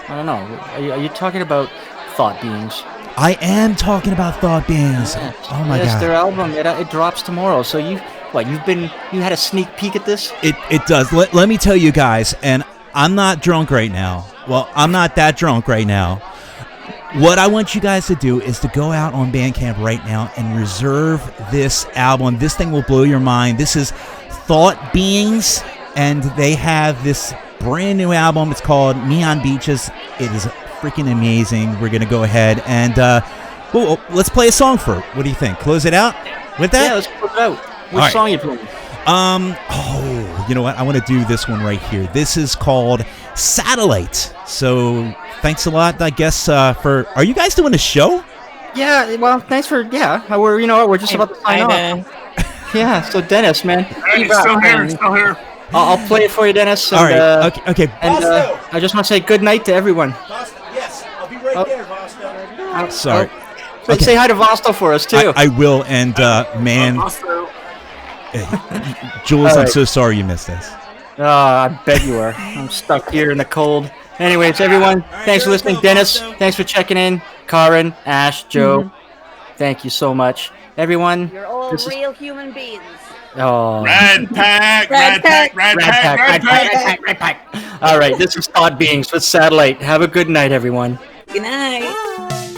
I don't know. Are you talking about Thought Beings? I am talking about Thought Beings. Yeah. Oh my Yes, God. their album. It drops tomorrow. So you had a sneak peek at this? It does. Let me tell you guys, and I'm not drunk right now. Well, I'm not that drunk right now. What I want you guys to do is to go out on Bandcamp right now and reserve this album. This thing will blow your mind. This is Thought Beings, and they have this brand new album. It's called Neon Beaches. It is freaking amazing. We're going to go ahead and let's play a song for it. What do you think? Close it out with that? Yeah, let's close it out. Which song you playing? You know what? I want to do this one right here. This is called Satellite. So thanks a lot, I guess, for... Are you guys doing a show? Yeah, well, thanks for... Yeah, we're just about to sign off. Yeah, so Dennis, man. Hey, still here. I'll play it for you, Dennis. And, all right, okay. And I just want to say good night to everyone. Yes, I'll be right there, Vosto. Sorry. Say hi to Vosto for us, too. I will, and man... Jules, All I'm right. so sorry you missed this. Oh, I bet you are. I'm stuck here in the cold. Anyways, everyone, thanks for listening. Dennis, thanks for checking in. Kaarin, Ash, Joe, thank you so much. Everyone, You're all real human beings. Rad Pack. Rad Pack. All right, this is Thought Beings with Satellite. Have a good night, everyone. Good night.